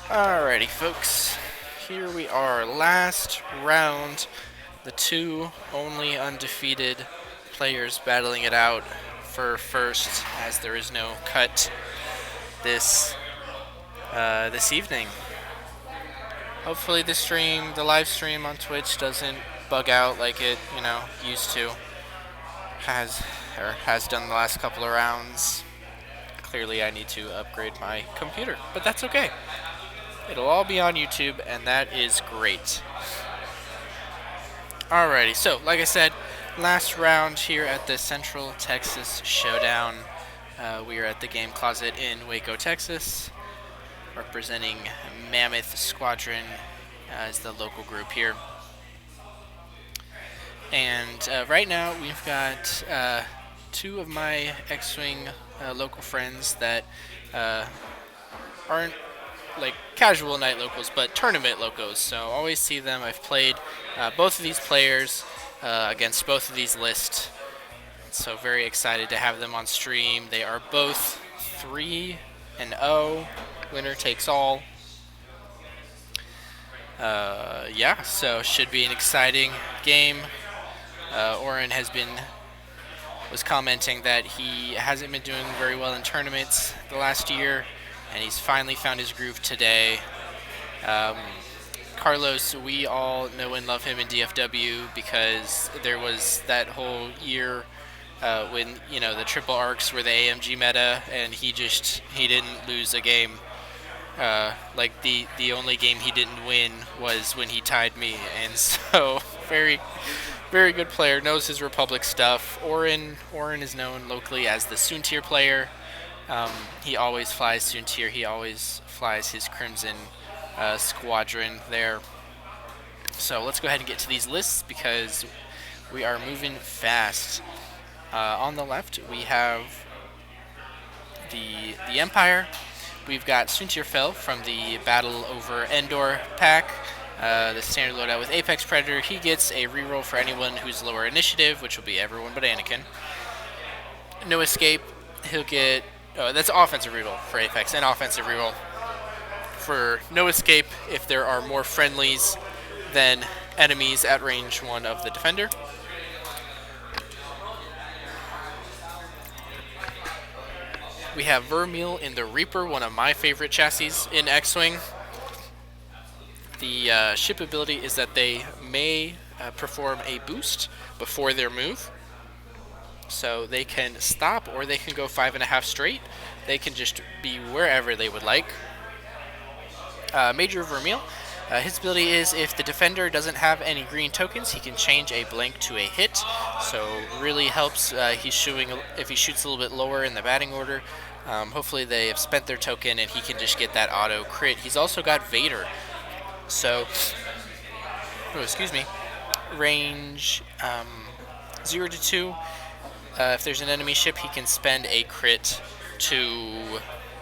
Alrighty, folks. Here we are, last round. The two only undefeated players battling it out for first, as there is no cut this this evening. Hopefully, the live stream on Twitch, doesn't bug out like it, used to. Has done the last couple of rounds. Clearly, I need to upgrade my computer, but that's okay. It'll all be on YouTube, and that is great. Alrighty, so like I said, last round here at the Central Texas Showdown. We are at the Game Closet in Waco, Texas, representing Mammoth Squadron as the local group here. And right now we've got two of my X-Wing local friends that aren't like casual night locals, but tournament locals. So always see them. I've played both of these players against both of these lists. So very excited to have them on stream. They are both 3-0, winner takes all. Yeah, so should be an exciting game. Orrin was commenting that he hasn't been doing very well in tournaments the last year, and he's finally found his groove today. Carlos, we all know and love him in DFW because there was that whole year when the triple arcs were the AMG meta, and he didn't lose a game. Like the only game he didn't win was when he tied me, and so very very good player, knows his Republic stuff. Orrin is known locally as the Soontir player. He always flies Soontir. He always flies his Crimson squadron there. So let's go ahead and get to these lists because we are moving fast. On the left, we have the Empire. We've got Soontir Fel from the Battle over Endor pack. The standard loadout with Apex Predator. He gets a reroll for anyone who's lower initiative, which will be everyone but Anakin. No escape. He'll get... Oh, that's offensive reroll for Apex, and offensive reroll for no escape if there are more friendlies than enemies at range 1 of the defender. We have Vermeil in the Reaper, one of my favorite chassis in X-Wing. The ship ability is that they may perform a boost before their move. So they can stop or they can go 5.5 straight. They can just be wherever they would like. Major Vermeil. His ability is if the defender doesn't have any green tokens, he can change a blank to a hit. So really helps if he shoots a little bit lower in the batting order. Hopefully they have spent their token and he can just get that auto crit. He's also got Vader. So, range 0 to 2. If there's an enemy ship, he can spend a crit to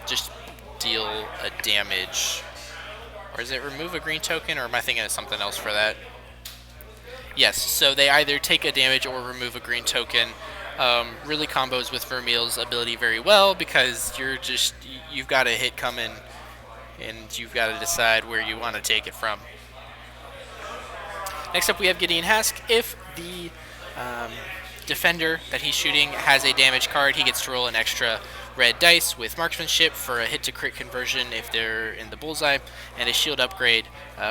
just deal a damage. Or is it remove a green token, or am I thinking of something else for that? Yes, so they either take a damage or remove a green token. Really combos with Vermeil's ability very well because you've got a hit coming and you've got to decide where you want to take it from. Next up we have Gideon Hask. If the defender that he's shooting has a damage card, he gets to roll an extra red dice with marksmanship for a hit to crit conversion if they're in the bullseye, and a shield upgrade.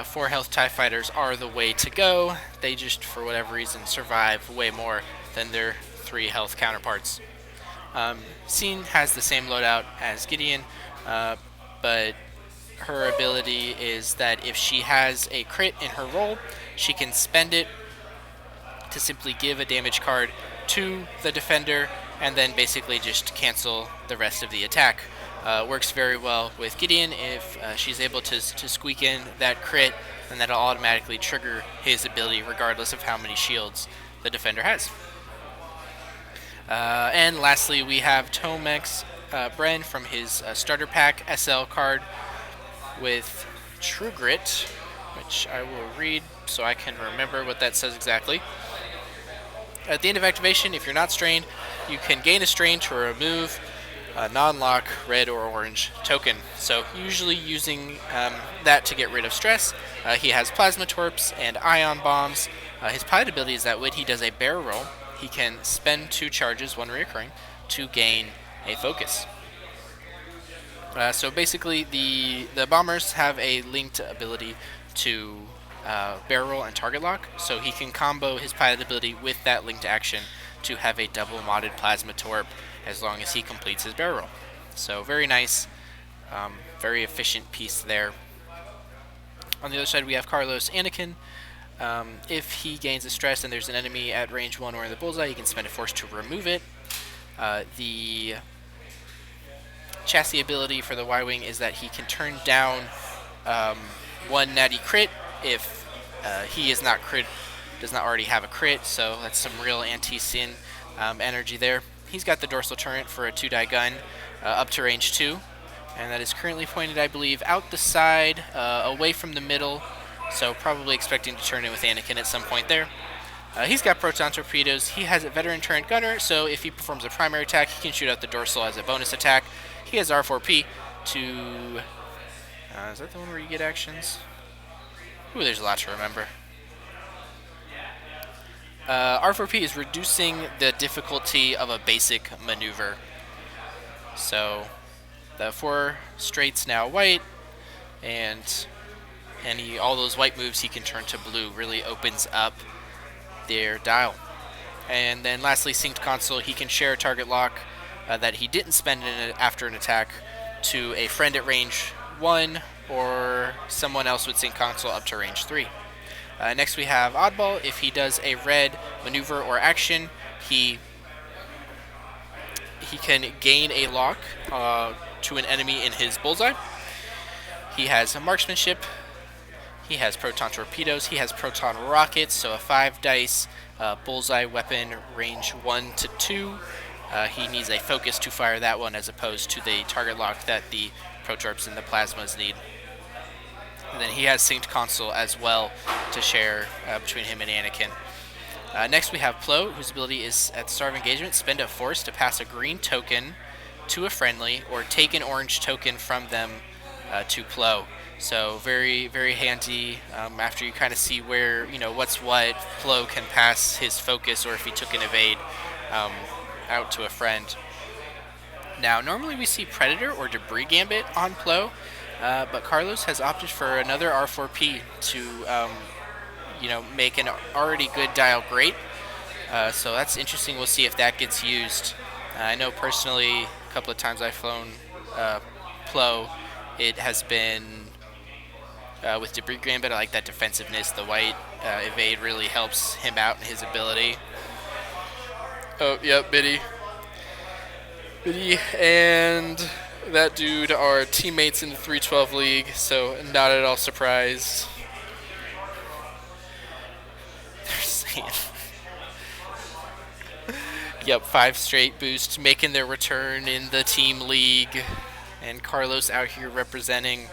4 health TIE fighters are the way to go. They just, for whatever reason, survive way more than their 3 health counterparts. Scene has the same loadout as Gideon, but her ability is that if she has a crit in her roll, she can spend it to simply give a damage card to the defender and then basically just cancel the rest of the attack. Works very well with Gideon. If she's able to squeak in that crit, then that'll automatically trigger his ability regardless of how many shields the defender has. And lastly, we have Tomex Bren from his starter pack SL card with True Grit, which I will read so I can remember what that says exactly. At the end of activation, if you're not strained, you can gain a strain to remove a non-lock red or orange token. So usually using that to get rid of stress. He has plasma torps and ion bombs. His pilot ability is that when he does a barrel roll, he can spend 2 charges, 1 reoccurring, to gain a focus. So basically, the bombers have a linked ability to barrel roll and target lock, so he can combo his pilot ability with that linked action to have a double modded plasma torp as long as he completes his barrel roll. So very nice, very efficient piece there. On the other side, we have Carlos Anakin. If he gains a stress and there's an enemy at range 1 or in the bullseye, he can spend a force to remove it. The chassis ability for the Y-Wing is that he can turn down 1 natty crit if he is not does not already have a crit, so that's some real anti-sin energy there. He's got the dorsal turret for a 2-die gun up to range 2, and that is currently pointed, I believe, out the side, away from the middle, so probably expecting to turn in with Anakin at some point there. He's got proton torpedoes. He has a veteran turret gunner, so if he performs a primary attack, he can shoot out the dorsal as a bonus attack. He has R4P to... is that the one where you get actions? Ooh, there's a lot to remember. R4P is reducing the difficulty of a basic maneuver. So the 4 straights now white, and all those white moves he can turn to blue. Really opens up their dial. And then lastly, synced console, he can share a target lock that he didn't spend after an attack to a friend at range 1, or someone else with sync console up to range 3. Next we have Oddball. If he does a red maneuver or action, he can gain a lock to an enemy in his bullseye. He has marksmanship. He has proton torpedoes. He has proton rockets, so a 5-dice bullseye weapon, range 1 to 2. He needs a focus to fire that one as opposed to the target lock that the protorps and the plasmas need. And then he has synced console as well to share between him and Anakin. Next we have Plo, whose ability is at the start of engagement, spend a force to pass a green token to a friendly or take an orange token from them to Plo. So very, very handy after you kind of see where, what's what. Plo can pass his focus, or if he took an evade, out to a friend. Now, normally we see Predator or Debris Gambit on Plo, but Carlos has opted for another R4P to, make an already good dial great. So that's interesting. We'll see if that gets used. I know personally, a couple of times I've flown Plo, it has been with Debris Gambit. I like that defensiveness. The white evade really helps him out in his ability. Oh, yep, Biddy and that dude are teammates in the 312 League, so not at all surprised. They're saying... Yep, 5 straight boosts making their return in the Team League. And Carlos out here representing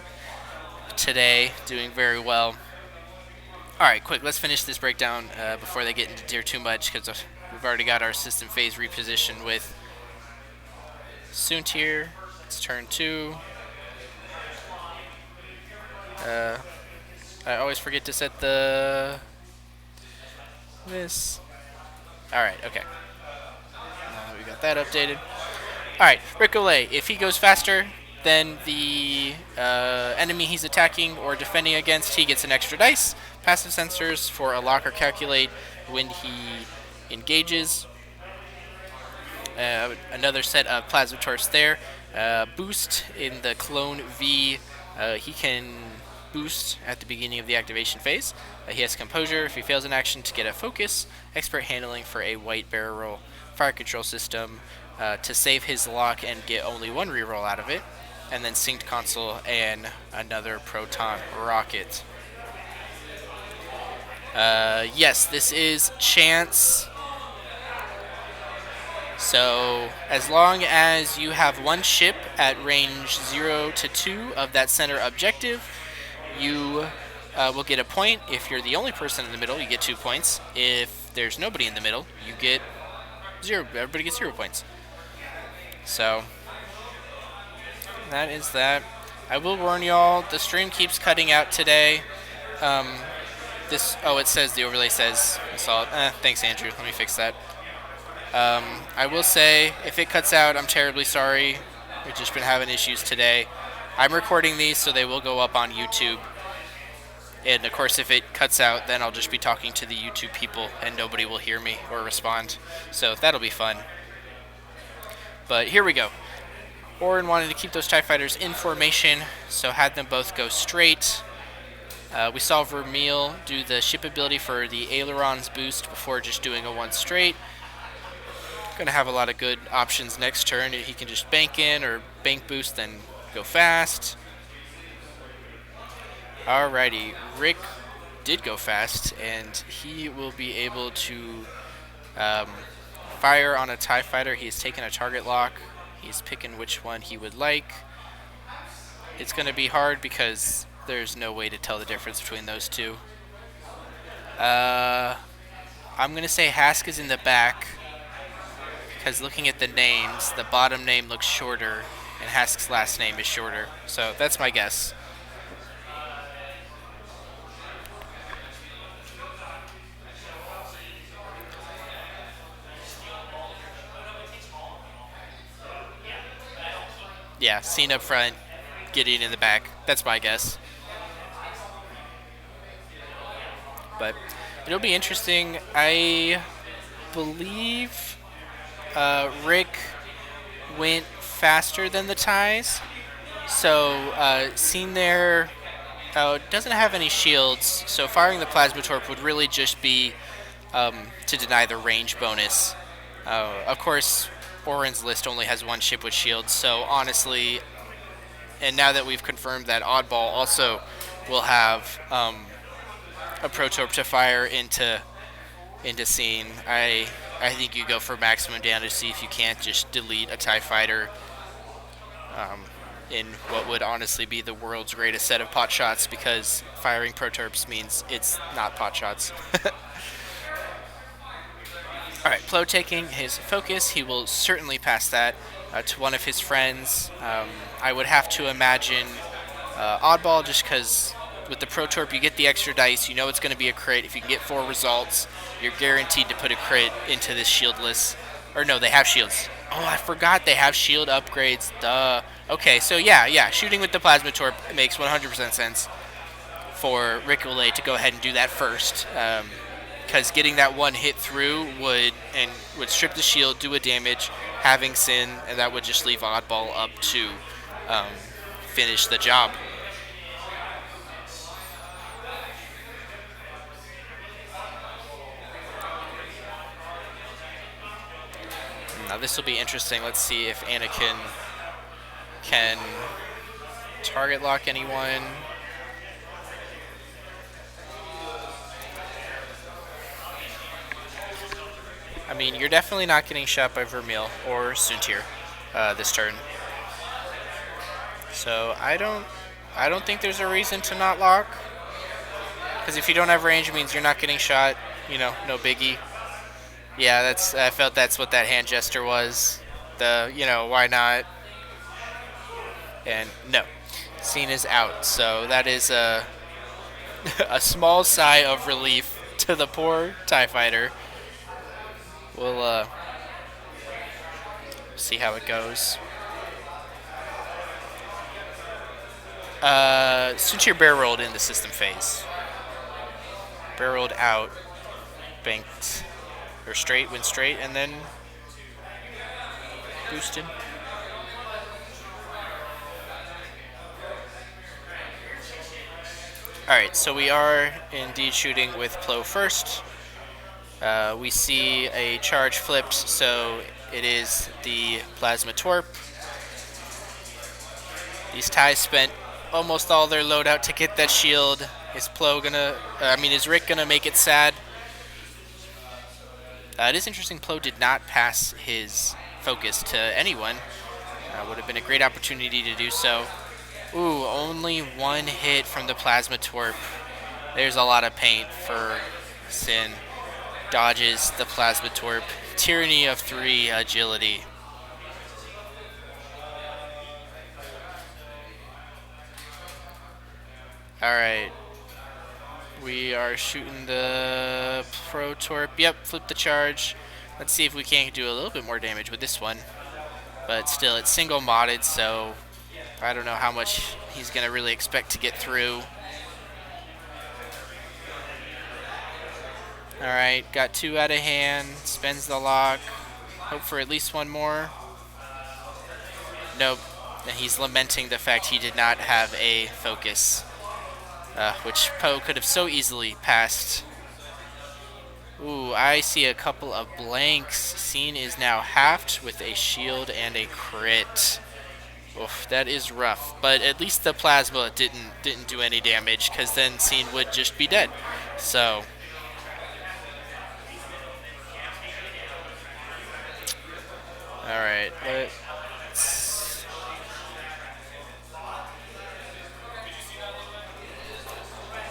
today, doing very well. Alright, quick, let's finish this breakdown before they get into tier too much, because we've already got our system phase repositioned with Soontir. It's turn 2. I always forget to set this. Alright, okay. We got that updated. Alright, Ricole. If he goes faster than the enemy he's attacking or defending against, he gets an extra dice. Passive sensors for a lock or calculate when he engages. Another set of plasma torps there. Boost in the Clone V. He can boost at the beginning of the activation phase. He has Composure if he fails an action to get a focus. Expert Handling for a white barrel roll. Fire Control System to save his lock and get only 1 reroll out of it. And then Synced Console and another Proton Rocket. Yes, this is Chance. So, as long as you have 1 ship at range 0 to 2 of that center objective, you will get a point. If you're the only person in the middle, you get 2 points. If there's nobody in the middle, you get 0. Everybody gets 0 points. So, that is that. I will warn y'all, the stream keeps cutting out today. Um, it says, the overlay says, I saw it. Thanks, Andrew. Let me fix that. I will say, if it cuts out, I'm terribly sorry. We've just been having issues today. I'm recording these, so they will go up on YouTube. And of course, if it cuts out, then I'll just be talking to the YouTube people, and nobody will hear me or respond. So that'll be fun. But here we go. Orrin wanted to keep those TIE fighters in formation, so had them both go straight. We saw Vermeil do the ship ability for the ailerons boost before just doing a one straight. Gonna have a lot of good options next turn. He can just bank in or bank boost, then go fast. Alrighty, Rick did go fast, and he will be able to fire on a TIE fighter. He has taken a target lock. He's picking which one he would like. It's going to be hard because there's no way to tell the difference between those two. I'm going to say Hask is in the back because looking at the names, the bottom name looks shorter and Hask's last name is shorter. So that's my guess. Yeah, Cena up front, Gideon in the back. That's my guess. But it'll be interesting. I believe Rick went faster than the ties. So seen there doesn't have any shields. So firing the plasma torp would really just be to deny the range bonus. Of course, Orrin's list only has one ship with shields, so honestly, and now that we've confirmed that Oddball also will have a Protorp to fire into scene, I think you go for maximum damage to see if you can't just delete a TIE fighter in what would honestly be the world's greatest set of pot shots, because firing Protorps means it's not pot shots. Alright, Plo taking his focus. He will certainly pass that to one of his friends. I would have to imagine Oddball, just because with the Protorp you get the extra dice. You know it's going to be a crit. If you can get 4 results, you're guaranteed to put a crit into this shieldless. Or no, they have shields. Oh, I forgot they have shield upgrades. Duh. Okay, so yeah, shooting with the Plasma Torp makes 100% sense for Rick Oulet to go ahead and do that first. Because getting that one hit through would strip the shield, do a damage, having Sin, and that would just leave Oddball up to finish the job. Now this will be interesting. Let's see if Anakin can target lock anyone. I mean, you're definitely not getting shot by Vermeil or Suntir this turn. So I don't think there's a reason to not lock. Because if you don't have range, it means you're not getting shot. You know, no biggie. Yeah, I felt that's what that hand gesture was. Why not? And no, Scene is out. So that is a small sigh of relief to the poor TIE fighter. We'll see how it goes. Suntir barrel rolled in the system phase. Barrel rolled out, banked, or straight, went straight, and then boosted. Alright, so we are indeed shooting with Plo first. We see a charge flipped, so it is the Plasma Torp. These ties spent almost all their loadout to get that shield. Is Rick gonna make it sad? It is interesting Plo did not pass his focus to anyone. Would have been a great opportunity to do so. Ooh, only one hit from the Plasma Torp. There's a lot of paint for Sin. Dodges the Plasma Torp. Tyranny of 3 agility. Alright. We are shooting the Pro Torp. Yep, flip the charge. Let's see if we can't do a little bit more damage with this one. But still, it's single modded, so I don't know how much he's going to really expect to get through. Alright, got 2 out of hand. Spends the lock. Hope for at least one more. Nope. And he's lamenting the fact he did not have a focus, which Poe could have so easily passed. Ooh, I see a couple of blanks. Scene is now halved with a shield and a crit. Oof, that is rough. But at least the plasma didn't do any damage, because then Scene would just be dead. So alright, let's...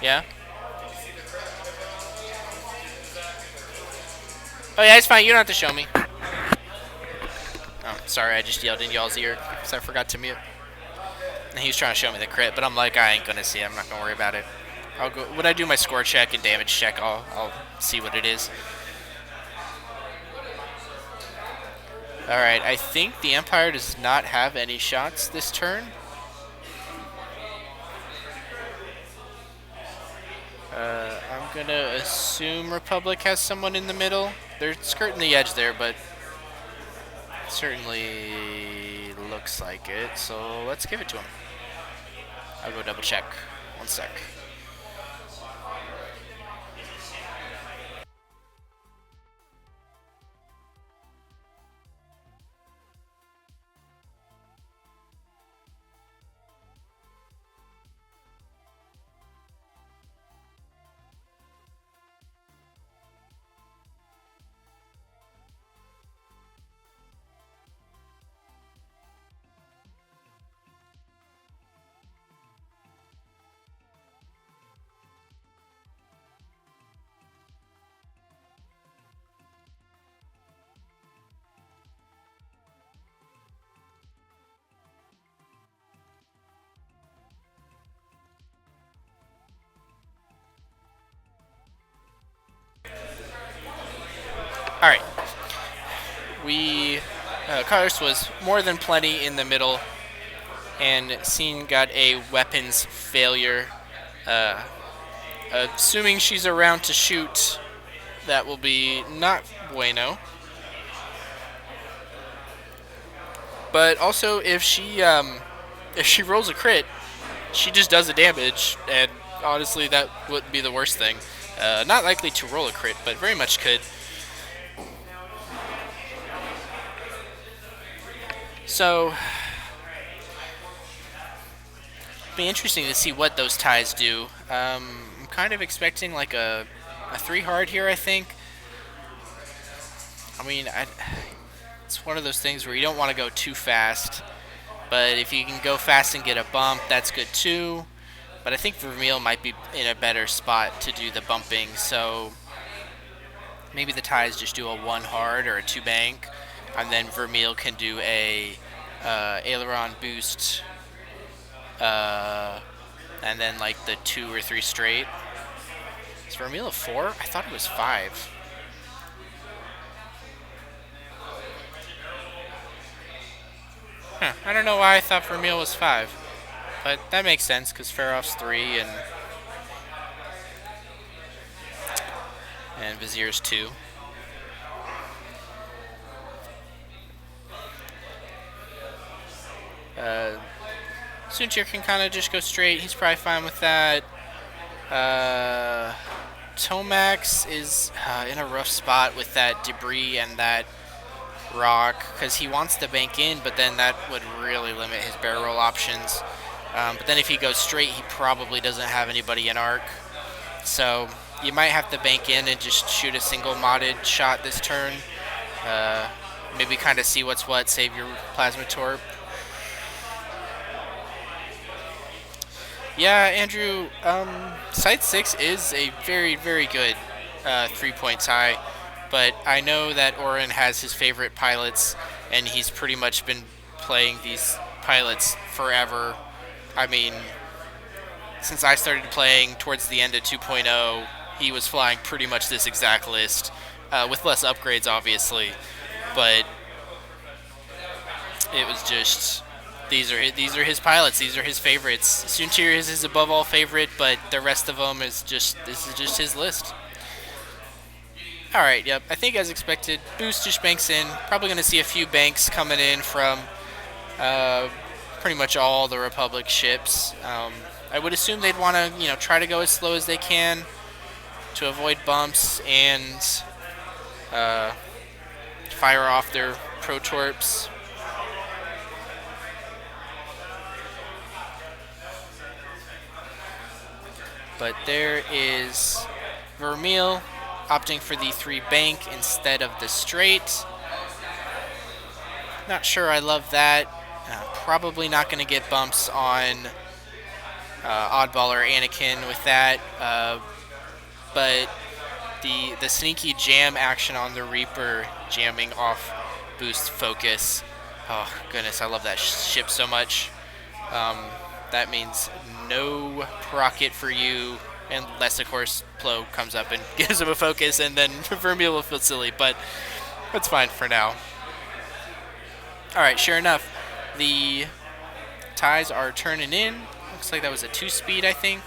Yeah? Oh yeah, it's fine, you don't have to show me. Oh, sorry, I just yelled in y'all's ear, because I forgot to mute. And he was trying to show me the crit, but I'm like, I ain't gonna see it, I'm not gonna worry about it. I'll go, when I do my score check and damage check, I'll see what it is. Alright, I think the Empire does not have any shots this turn. I'm gonna assume Republic has someone in the middle. They're skirting the edge there, but it certainly looks like it. So let's give it to him. I'll go double check. One sec. Alright. Cars was more than plenty in the middle, and Scene got a weapons failure. Assuming she's around to shoot, that will be not bueno. But also, if she rolls a crit, she just does the damage, and honestly, that wouldn't be the worst thing. Not likely to roll a crit, but very much could. So, be interesting to see what those ties do. I'm kind of expecting like a 3 hard here, I think. I mean, it's one of those things where you don't want to go too fast, but if you can go fast and get a bump, that's good too. But I think Vermeil might be in a better spot to do the bumping, so maybe the ties just do a 1 hard or a 2 bank, and then Vermeil can do a aileron boost, and then like the 2 or 3 straight. Is Vermeil a 4? I thought it was 5. Huh, I don't know why I thought Vermeil was 5. But that makes sense, because Feroff's 3 and Vizier's 2. Suntir can kind of just go straight. He's probably fine with that. Tomax is in a rough spot with that debris and that rock, because he wants to bank in, but then that would really limit his barrel roll options. But then if he goes straight, he probably doesn't have anybody in arc. So you might have to bank in and just shoot a single modded shot this turn. Maybe kind of see what's what, save your plasma torp. Yeah, Andrew, Site 6 is a very, very good 3-point tie, but I know that Orrin has his favorite pilots, and he's pretty much been playing these pilots forever. I mean, since I started playing towards the end of 2.0, he was flying pretty much this exact list, with less upgrades, obviously. But it was just these are his pilots. These are his favorites. Soontir is his above all favorite, but the rest of them is just this is just his list. All right, yep. I think as expected, Boost just banks in. Probably going to see a few banks coming in from pretty much all the Republic ships. I would assume they'd want to, try to go as slow as they can to avoid bumps and fire off their protorps. But there is Vermeil opting for the 3 bank instead of the straight. Not sure I love that. Probably not going to get bumps on Oddball or Anakin with that. But the sneaky jam action on the Reaper jamming off boost focus. Oh, goodness, I love that ship so much. That means no rocket for you, unless, of course, Plo comes up and gives him a focus, and then Vermeil will feel silly, but that's fine for now. All right, sure enough, the ties are turning in. Looks like that was a 2-speed, I think.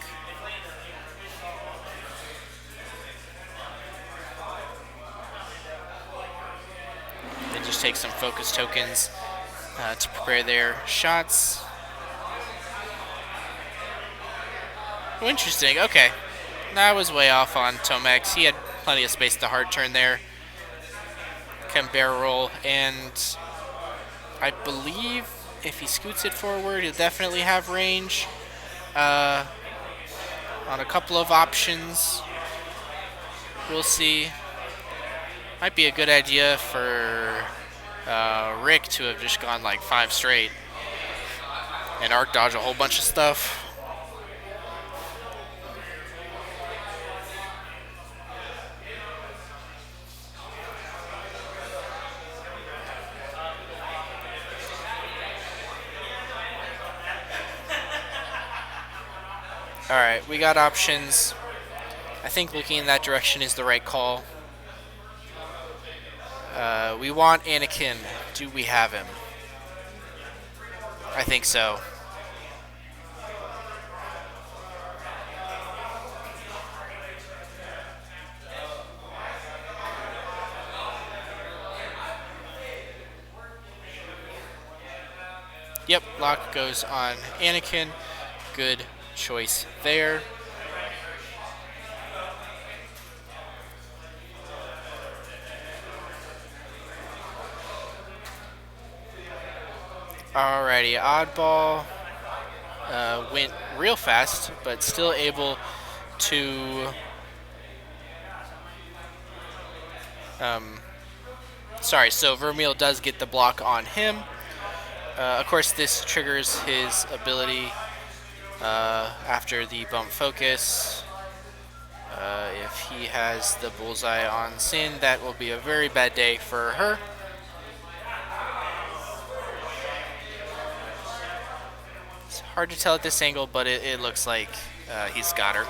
They just take some focus tokens to prepare their shots. Oh, interesting. Okay. I was way off on Tomex. He had plenty of space to hard turn there. Can barrel roll, and I believe if he scoots it forward, he'll definitely have range on a couple of options. We'll see. Might be a good idea for Rick to have just gone like 5 straight and arc dodge a whole bunch of stuff. Alright, we got options. I think looking in that direction is the right call. We want Anakin. Do we have him? I think so. Yep, lock goes on Anakin. Good choice there. Alrighty, Oddball went real fast, but still able to so Vermeil does get the block on him. Of course, this triggers his ability after the bump focus. If he has the bullseye on Sin, that will be a very bad day for her. It's hard to tell at this angle, but it looks like he's got her.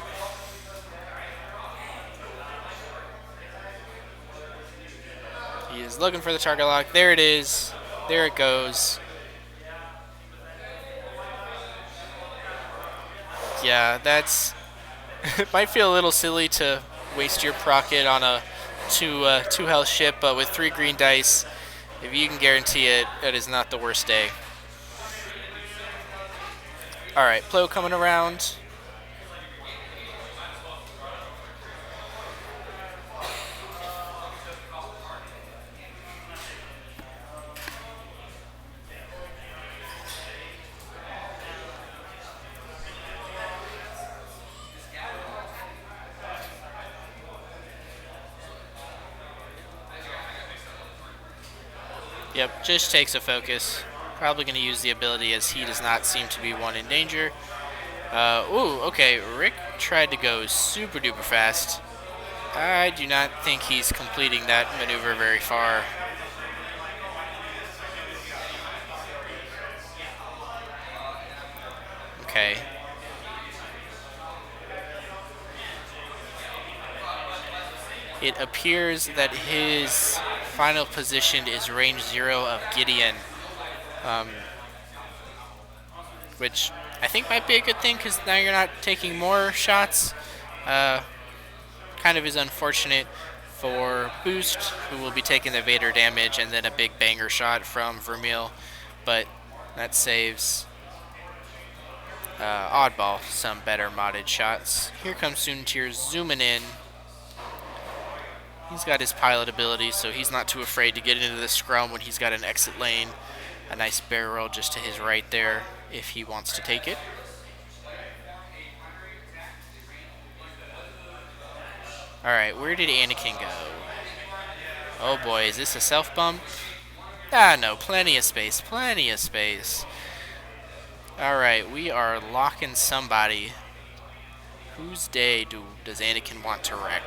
He is looking for the target lock. There it is. There it goes. Yeah, that's... It might feel a little silly to waste your procket on a 2 health ship, but with 3 green dice, if you can guarantee it, it is not the worst day. Alright, Plo coming around. Yep, just takes a focus. Probably going to use the ability as he does not seem to be one in danger. Ooh, okay, Rick tried to go super duper fast. I do not think he's completing that maneuver very far. Okay. It appears that his final position is range 0 of Gideon, um, which I think might be a good thing because now you're not taking more shots. Uh, Kind of is unfortunate for Boost, who will be taking the Vader damage and then a big banger shot from Vermeil, but that saves Oddball some better modded shots. Here comes Soontir zooming in. He's got his pilot ability, so he's not too afraid to get into the scrum when he's got an exit lane. A nice barrel roll just to his right there if he wants to take it. Alright, where did Anakin go? Oh boy, is this a self bump? Ah, no, plenty of space, plenty of space. Alright, we are locking somebody. Whose day does Anakin want to wreck?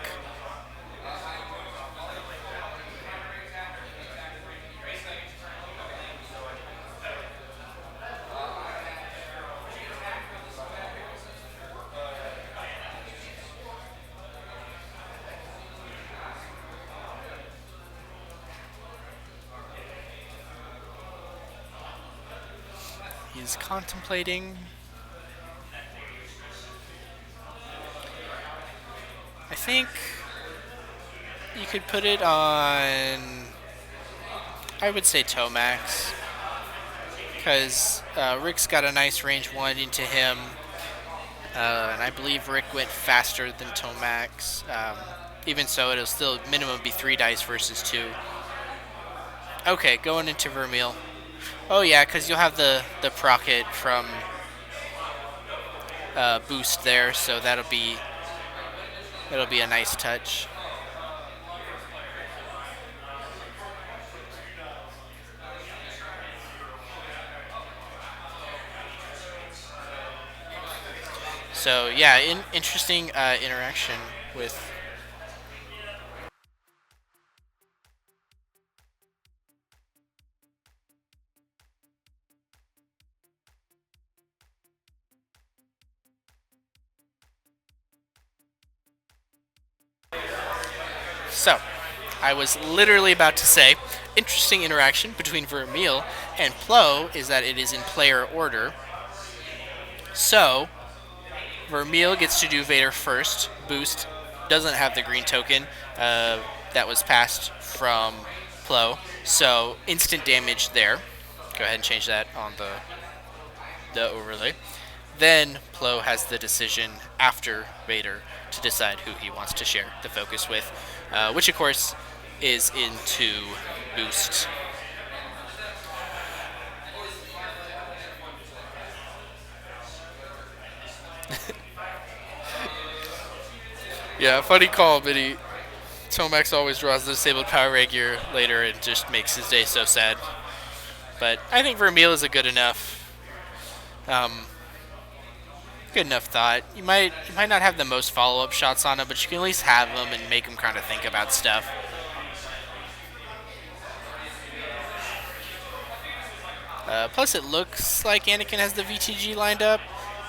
He's contemplating. I think you could put it on, I would say Tomax, because Rick's got a nice range 1 into him, and I believe Rick went faster than Tomax. Even so, it'll still minimum be 3 dice versus 2. Okay, going into Vermeil. Oh yeah, because you'll have the procket from Boost there, so that'll be a nice touch. So yeah, interesting interaction with. So, I was literally about to say, interesting interaction between Vermeil and Plo is that it is in player order. So, Vermeil gets to do Vader first. Boost doesn't have the green token that was passed from Plo, so instant damage there. Go ahead and change that on the overlay. Then Plo has the decision after Vader to decide who he wants to share the focus with, which of course is into Boost. Yeah, funny call, but Tomax always draws the disabled power rapier later and just makes his day so sad. But I think Vermeil is a good enough thought. You might not have the most follow-up shots on him, but you can at least have him and make him kind of think about stuff. Plus, it looks like Anakin has the VTG lined up,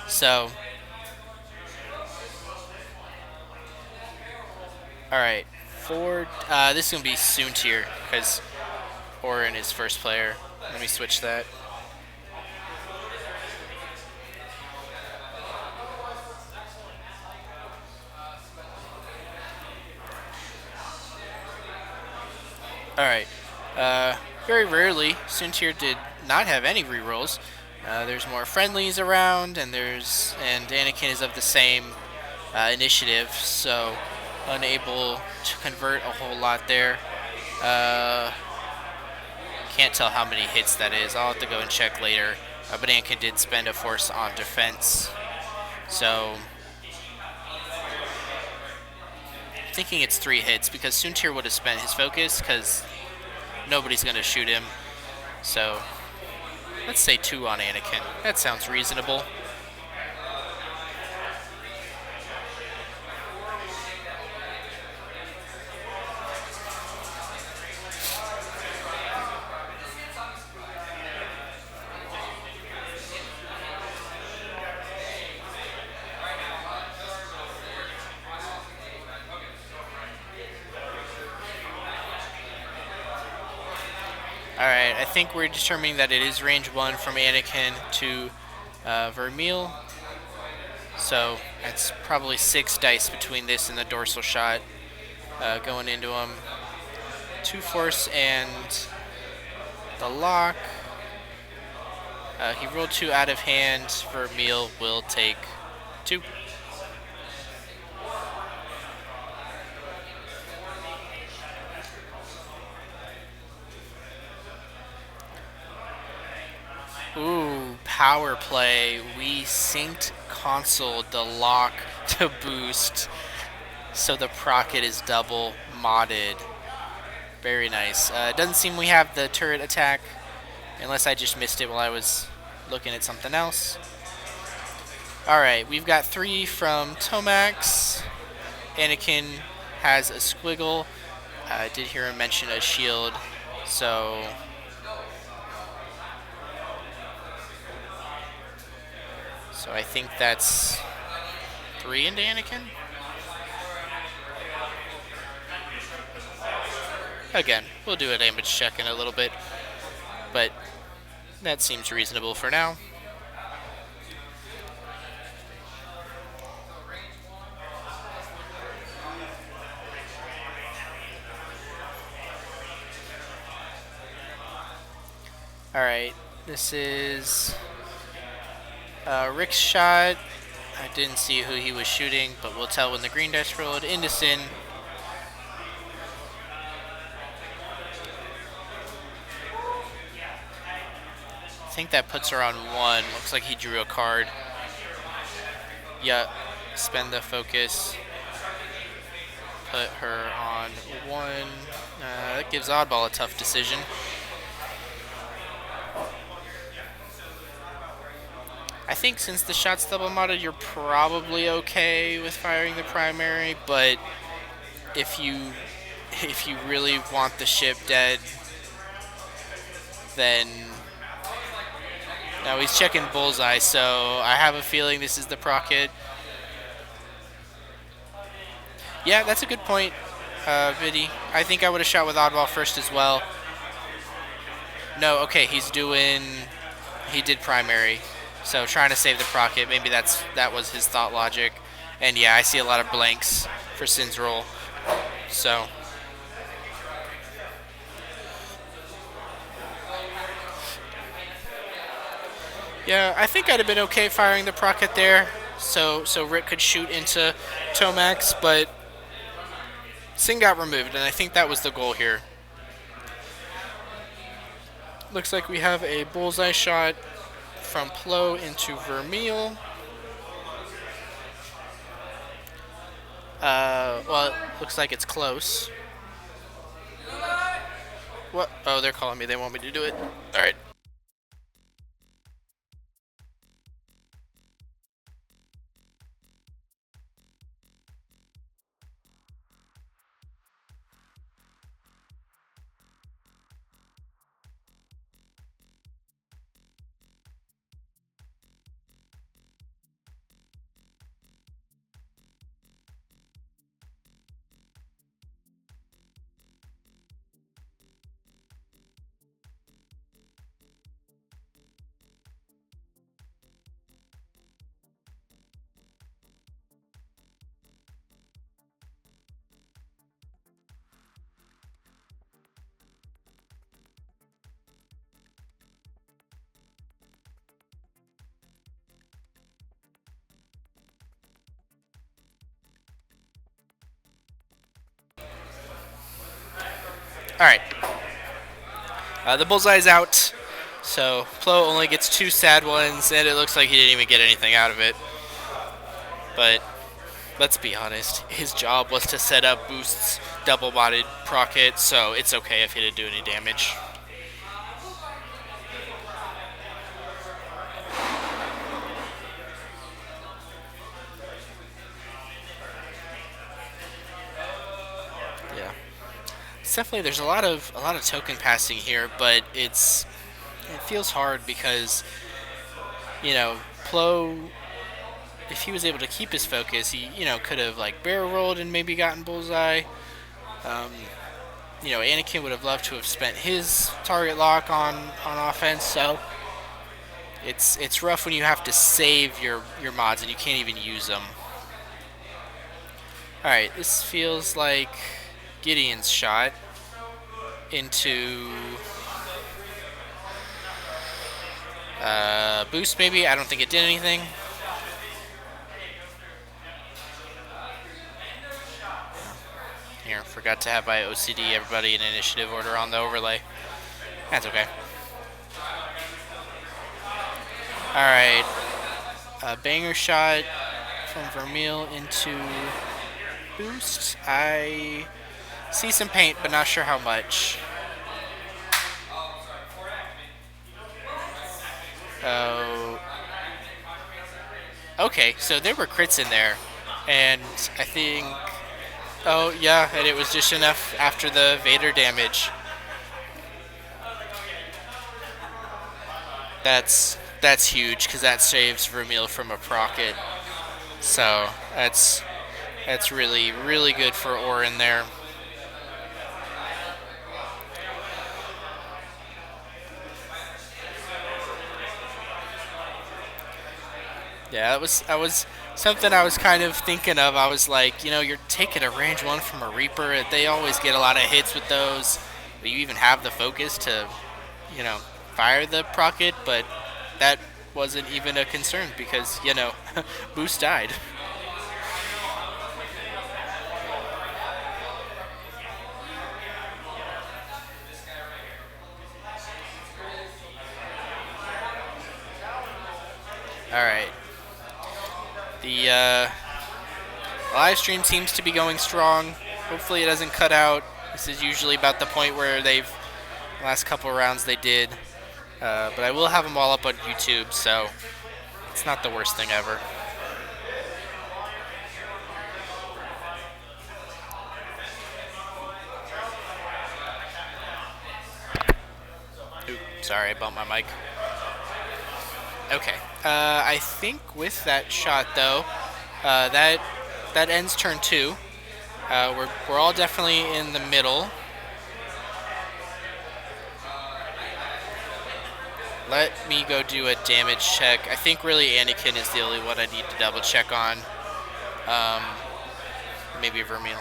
so. Alright, this is going to be Soontir, because Orrin is first player. Let me switch that. Alright, very rarely, Soontir did not have any rerolls. There's more friendlies around, and Anakin is of the same initiative, so unable to convert a whole lot there. Can't tell how many hits that is. I'll have to go and check later. But Anakin did spend a force on defense, so I'm thinking it's 3 hits because Soontir would have spent his focus because nobody's going to shoot him. So let's say 2 on Anakin. That sounds reasonable. think we're determining that it is range 1 from Anakin to Vermeil. So that's probably 6 dice between this and the dorsal shot going into him. 2 force and the lock. He rolled 2 out of hand. Vermeil will take 2. Ooh, power play. We synced console the lock to boost, so the procket is double modded. Very nice. Doesn't seem we have the turret attack, unless I just missed it while I was looking at something else. Alright, we've got 3 from Tomax. Anakin has a squiggle. I did hear him mention a shield, so I think that's 3 into Anakin. Again, we'll do a damage check in a little bit, but that seems reasonable for now. Alright, this is Rick's shot. I didn't see who he was shooting, but we'll tell when the green dice rolled. Indecin. I think that puts her on 1. Looks like he drew a card. Yeah, spend the focus. Put her on 1. That gives Oddball a tough decision. I think since the shot's double modded, you're probably okay with firing the primary, but if you really want the ship dead, then now he's checking bullseye, so I have a feeling this is the procket. Yeah, that's a good point, Viddy. I think I would have shot with Oddball first as well. No, okay, he did primary. So trying to save the procket, maybe that was his thought logic. And yeah, I see a lot of blanks for Sin's roll. So yeah, I think I'd have been okay firing the procket there, so Rick could shoot into Tomax, but Sin got removed, and I think that was the goal here. Looks like we have a bullseye shot from Plo into Vermeil. Well, it looks like it's close. What? Oh, they're calling me. They want me to do it. All right. Alright. The bullseye's out, so Plo only gets 2 sad ones, and it looks like he didn't even get anything out of it. But let's be honest, his job was to set up Boost's double-modded procket, so it's okay if he didn't do any damage. Definitely, there's a lot of token passing here, but it feels hard because, you know, Plo, if he was able to keep his focus, he could have like barrel rolled and maybe gotten bullseye. Anakin would have loved to have spent his target lock on offense. So it's rough when you have to save your mods and you can't even use them. All right, this feels like Gideon's shot into boost. Maybe I don't think it did anything. Here, forgot to have my OCD everybody in initiative order on the overlay. That's okay. Alright. A banger shot from Vermeil into boost. I see some paint, but not sure how much. Oh. Okay, so there were crits in there. And I think... Oh, yeah, and it was just enough after the Vader damage. That's huge, because that saves Vermeil from a procket. So, that's really, really good for Orrin there. Yeah, that was something I was kind of thinking of. I was like, you're taking a range one from a Reaper. They always get a lot of hits with those. But you even have the focus to, fire the procket, but that wasn't even a concern because, Boost died. Alright. The live stream seems to be going strong. Hopefully it doesn't cut out. This is usually about the point where the last couple rounds they did. But I will have them all up on YouTube, so it's not the worst thing ever. Ooh, sorry, I bumped my mic. Okay. I think with that shot, though, that ends turn 2. We're all definitely in the middle. Let me go do a damage check. I think really Anakin is the only one I need to double check on. Maybe Vermeil.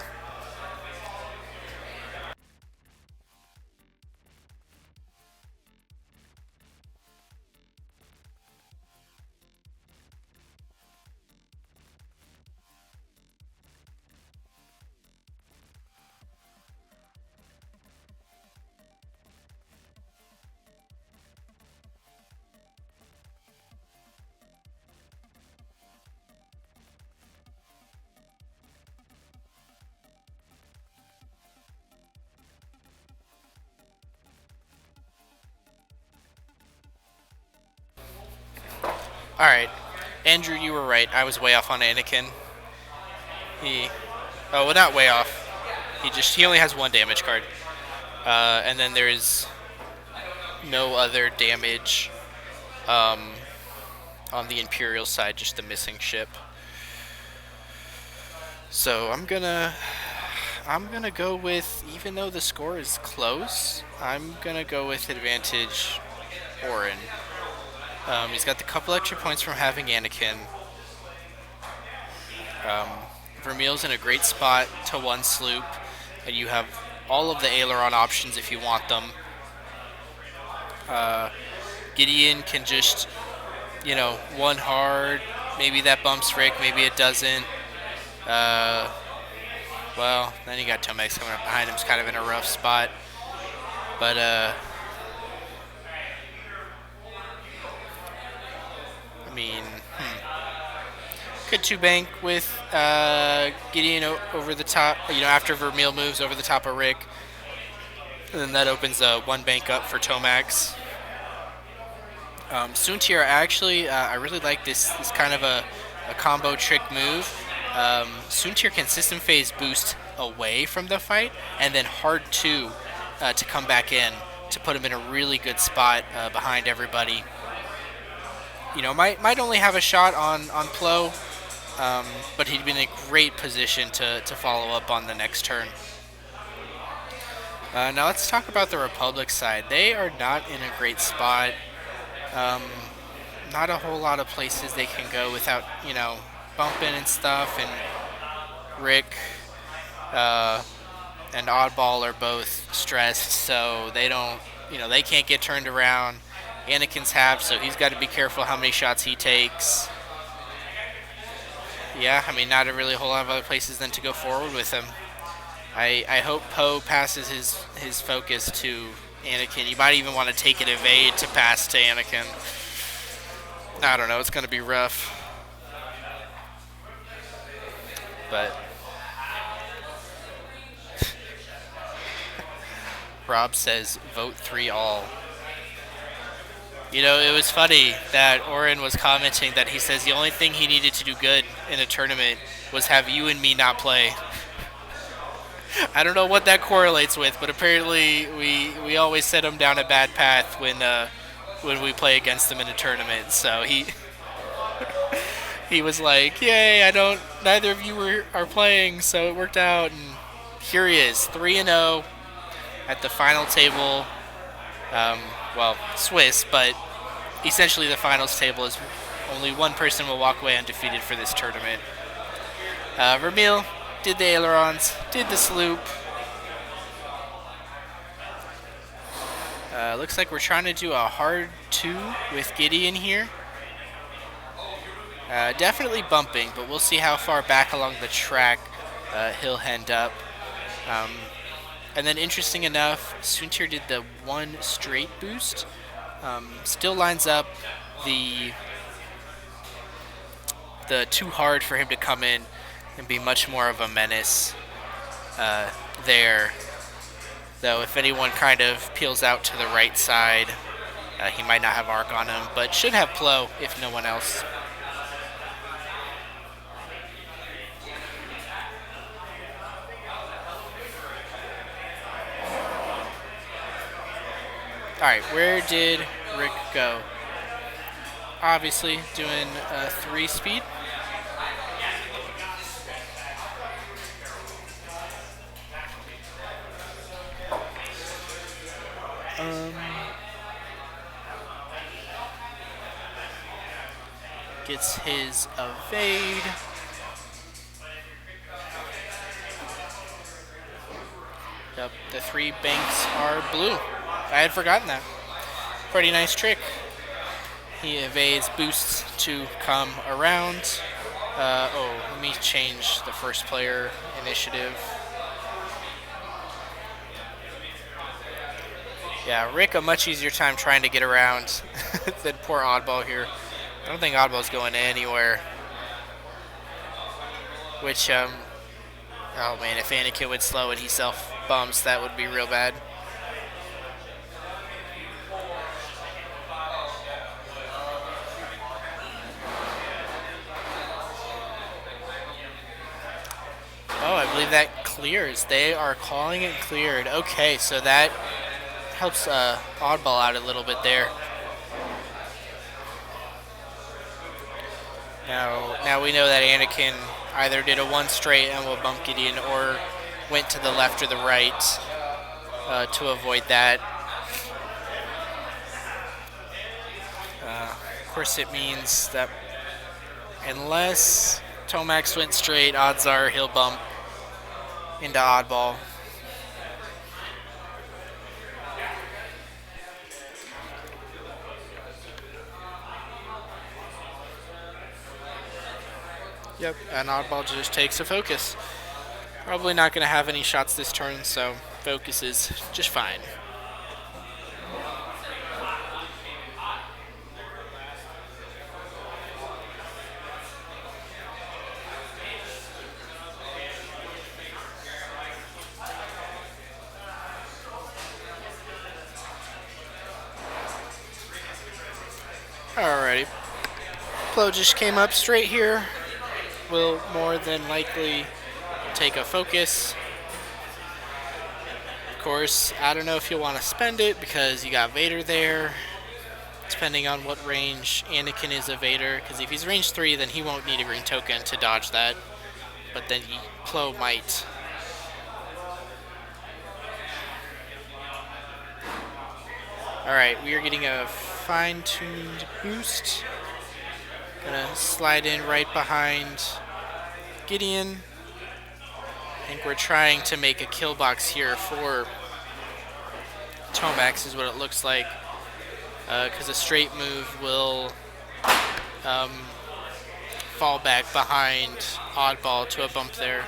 Alright. Andrew, you were right. I was way off on Anakin. Well, not way off. He only has 1 damage card. And then there is no other damage on the Imperial side, just the missing ship. So I'm gonna go with, even though the score is close, I'm gonna go with advantage Orrin. He's got the couple extra points from having Anakin. Vermeil's in a great spot to 1 sloop, and you have all of the aileron options if you want them. Gideon can just, 1 hard. Maybe that bumps Rick, maybe it doesn't. Well, then you got Tomex coming up behind him. He's kind of in a rough spot. But, I mean, could 2-bank with Gideon over the top, after Vermeil moves over the top of Rick. And then that opens a 1-bank up for Tomax. Soontir, actually, I really like this kind of a combo trick move. Soontir can system phase boost away from the fight, and then hard 2 to come back in to put him in a really good spot behind everybody. Might only have a shot on Plo, but he'd be in a great position to follow up on the next turn. Now let's talk about the Republic side. They are not in a great spot. Um, Not a whole lot of places they can go without, bumping and stuff. And Rick uh, and Oddball are both stressed, so they don't, they can't get turned around. Anakin's half, so he's got to be careful how many shots he takes. Yeah, I mean, not a really whole lot of other places than to go forward with him. I hope Poe passes his focus to Anakin. You might even want to take an evade to pass to Anakin. I don't know. It's going to be rough. But Rob says, vote 3 all. It was funny that Orrin was commenting that he says the only thing he needed to do good in a tournament was have you and me not play. I don't know what that correlates with, but apparently we always set him down a bad path when we play against him in a tournament. So he was like, "Yay! Neither of you are playing, so it worked out." And here he is, 3-0 at the final table. Well, Swiss, but essentially the finals table is only one person will walk away undefeated for this tournament. Vermeil did the ailerons, did the sloop. Looks like we're trying to do a hard 2 with Gideon here. Definitely bumping, but we'll see how far back along the track he'll end up. And then interesting enough, Soontir did the 1 straight boost. Still lines up the too hard for him to come in and be much more of a menace there. Though if anyone kind of peels out to the right side, he might not have arc on him, but should have Plo if no one else. Alright, where did Rick go? Obviously doing a 3 speed. Gets his evade. Yep, the 3 banks are blue. I had forgotten that. Pretty nice trick. He evades, boosts to come around. Let me change the first player initiative. Yeah, Rick a much easier time trying to get around than poor Oddball here. I don't think Oddball's going anywhere. Which, oh man, if Anakin would slow and he self-bumps, that would be real bad. Oh, I believe that clears. They are calling it cleared. Okay, so that helps Oddball out a little bit there. Now we know that Anakin either did a 1 straight and will bump Gideon or went to the left or the right to avoid that. Of course, it means that unless Tomax went straight, odds are he'll bump into Oddball. Yep, and Oddball just takes a focus. Probably not going to have any shots this turn, so focus is just fine. Alrighty. Plo just came up straight here. Will more than likely take a focus. Of course, I don't know if you'll want to spend it because you got Vader there. Depending on what range Anakin is a Vader. Because if he's range 3, then he won't need a green token to dodge that. But then Plo might. Alright, we are getting a fine-tuned boost. Gonna slide in right behind Gideon. I think we're trying to make a kill box here for Tomax is what it looks like. Because a straight move will fall back behind Oddball to a bump there.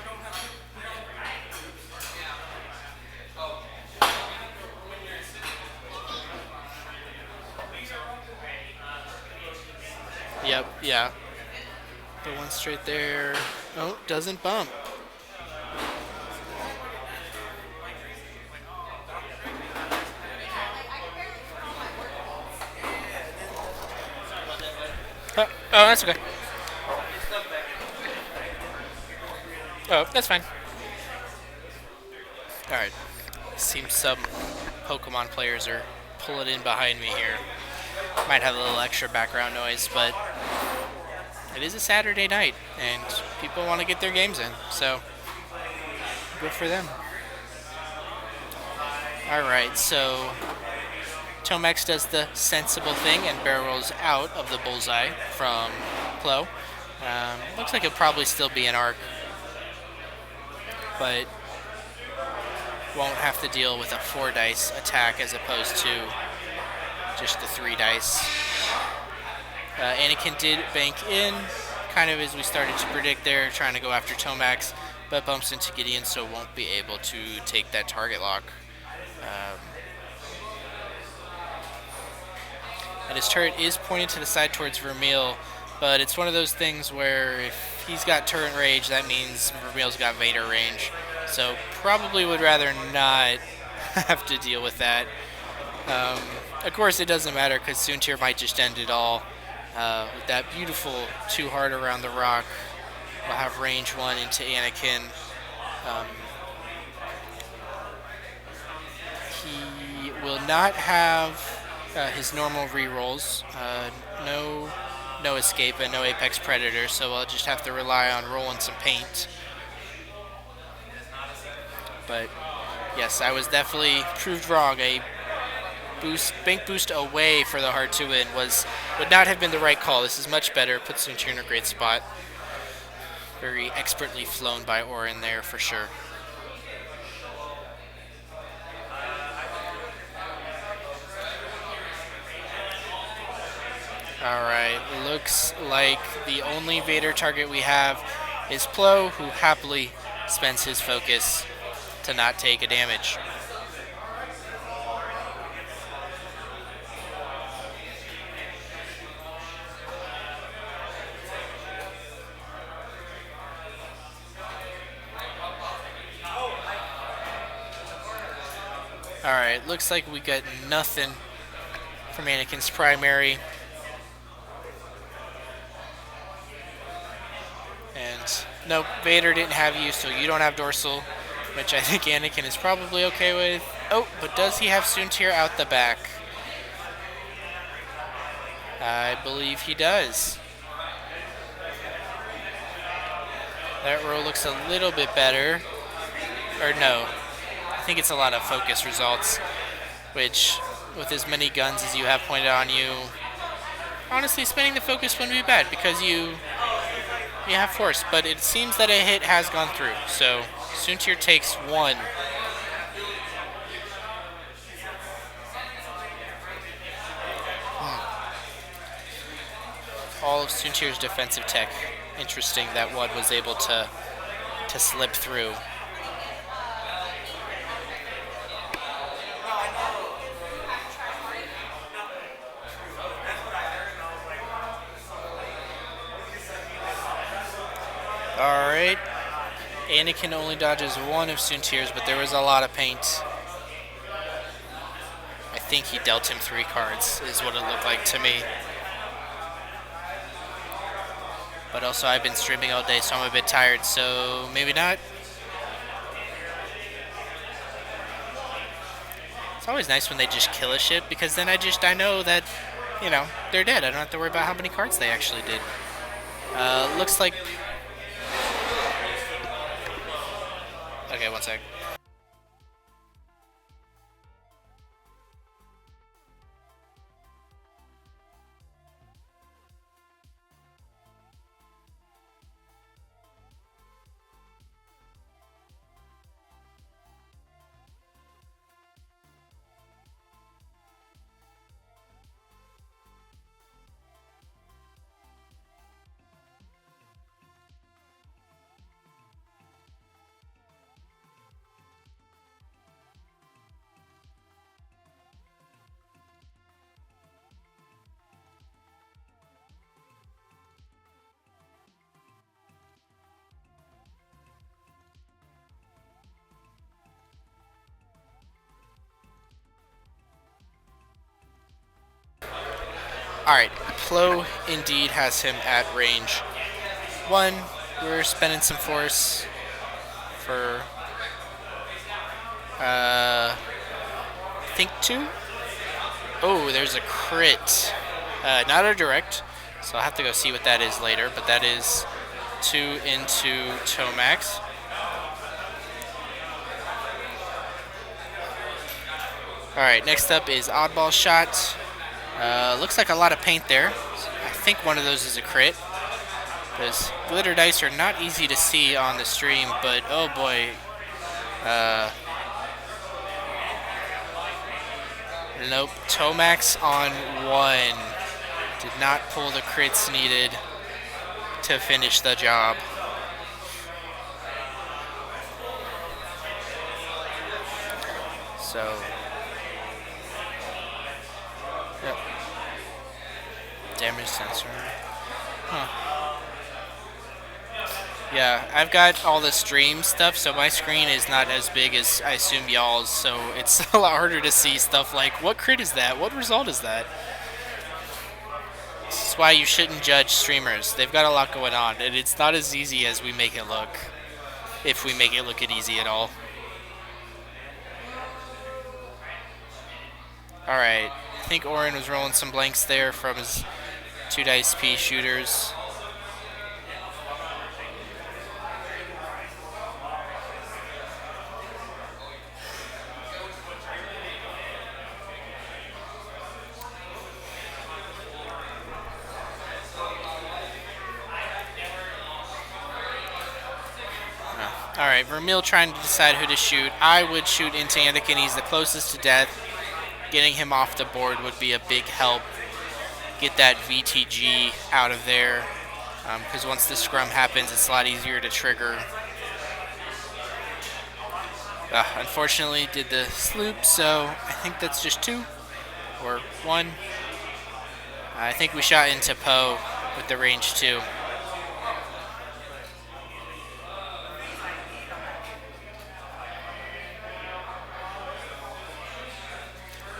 Yep, yeah. The one straight there. Oh, doesn't bump. Oh, that's okay. Oh, that's fine. Alright. Seems some Pokemon players are pulling in behind me here. Might have a little extra background noise, but it is a Saturday night, and people want to get their games in, so good for them. Alright, so Tomax does the sensible thing and barrels out of the bullseye from Plo. Looks like it'll probably still be an arc, but won't have to deal with a 4-dice attack as opposed to just the 3 dice. Anakin did bank in, kind of as we started to predict there, trying to go after Tomax, but bumps into Gideon, so won't be able to take that target lock. And his turret is pointed to the side towards Vermeil, but it's one of those things where if he's got turret range, that means Vermeil's got Vader range. So probably would rather not have to deal with that. Of course, it doesn't matter because Soontir might just end it all. With that beautiful 2 hard around the rock, we'll have range 1 into Anakin. He will not have his normal rerolls. No escape and no Apex Predator, so I'll just have to rely on rolling some paint. But yes, I was definitely proved wrong. A bank boost away for the hard 2-in would not have been the right call. This is much better. Puts Soontir in a great spot. Very expertly flown by Orrin there for sure. Alright, looks like the only Vader target we have is Plo, who happily spends his focus to not take a damage. Alright, looks like we got nothing from Anakin's primary. And nope, Vader didn't have you, so you don't have dorsal, which I think Anakin is probably okay with. Oh, but does he have Soontir out the back? I believe he does. That row looks a little bit better. Or no, I think it's a lot of focus results, which with as many guns as you have pointed on you, honestly spending the focus wouldn't be bad because you have force, but it seems that a hit has gone through, so Soontir takes 1. All of Soontir's defensive tech. Interesting that one was able to slip through. Alright. Anakin only dodges 1 of Soontir's, but there was a lot of paint. I think he dealt him 3 cards, is what it looked like to me. But also, I've been streaming all day, so I'm a bit tired, so maybe not. It's always nice when they just kill a ship, because then I know that, you know, they're dead. I don't have to worry about how many cards they actually did. Looks like... Okay, one sec. Alright, Plo indeed has him at range 1. We're spending some force for, I think 2? Oh, there's a crit. Not a direct, so I'll have to go see what that is later, but that is 2 into Tomax. Alright, next up is Oddball Shot. Looks like a lot of paint there. I think one of those is a crit. Because glitter dice are not easy to see on the stream, but oh boy. Nope. Tomax on 1. Did not pull the crits needed to finish the job. So. Yep. Damage sensor. Huh. Yeah, I've got all the stream stuff, so my screen is not as big as I assume y'all's, so it's a lot harder to see stuff like, what crit is that? What result is that? This is why you shouldn't judge streamers. They've got a lot going on, and it's not as easy as we make it look, if we make it look easy at all. Alright, I think Orrin was rolling some blanks there from his 2 dice P shooters. Alright, Vermeil trying to decide who to shoot. I would shoot into Anakin. He's the closest to death. Getting him off the board would be a big help. Get that VTG out of there. Because once the scrum happens, it's a lot easier to trigger. Unfortunately, did the sloop, so I think that's just 2 or 1. I think we shot into Poe with the range 2.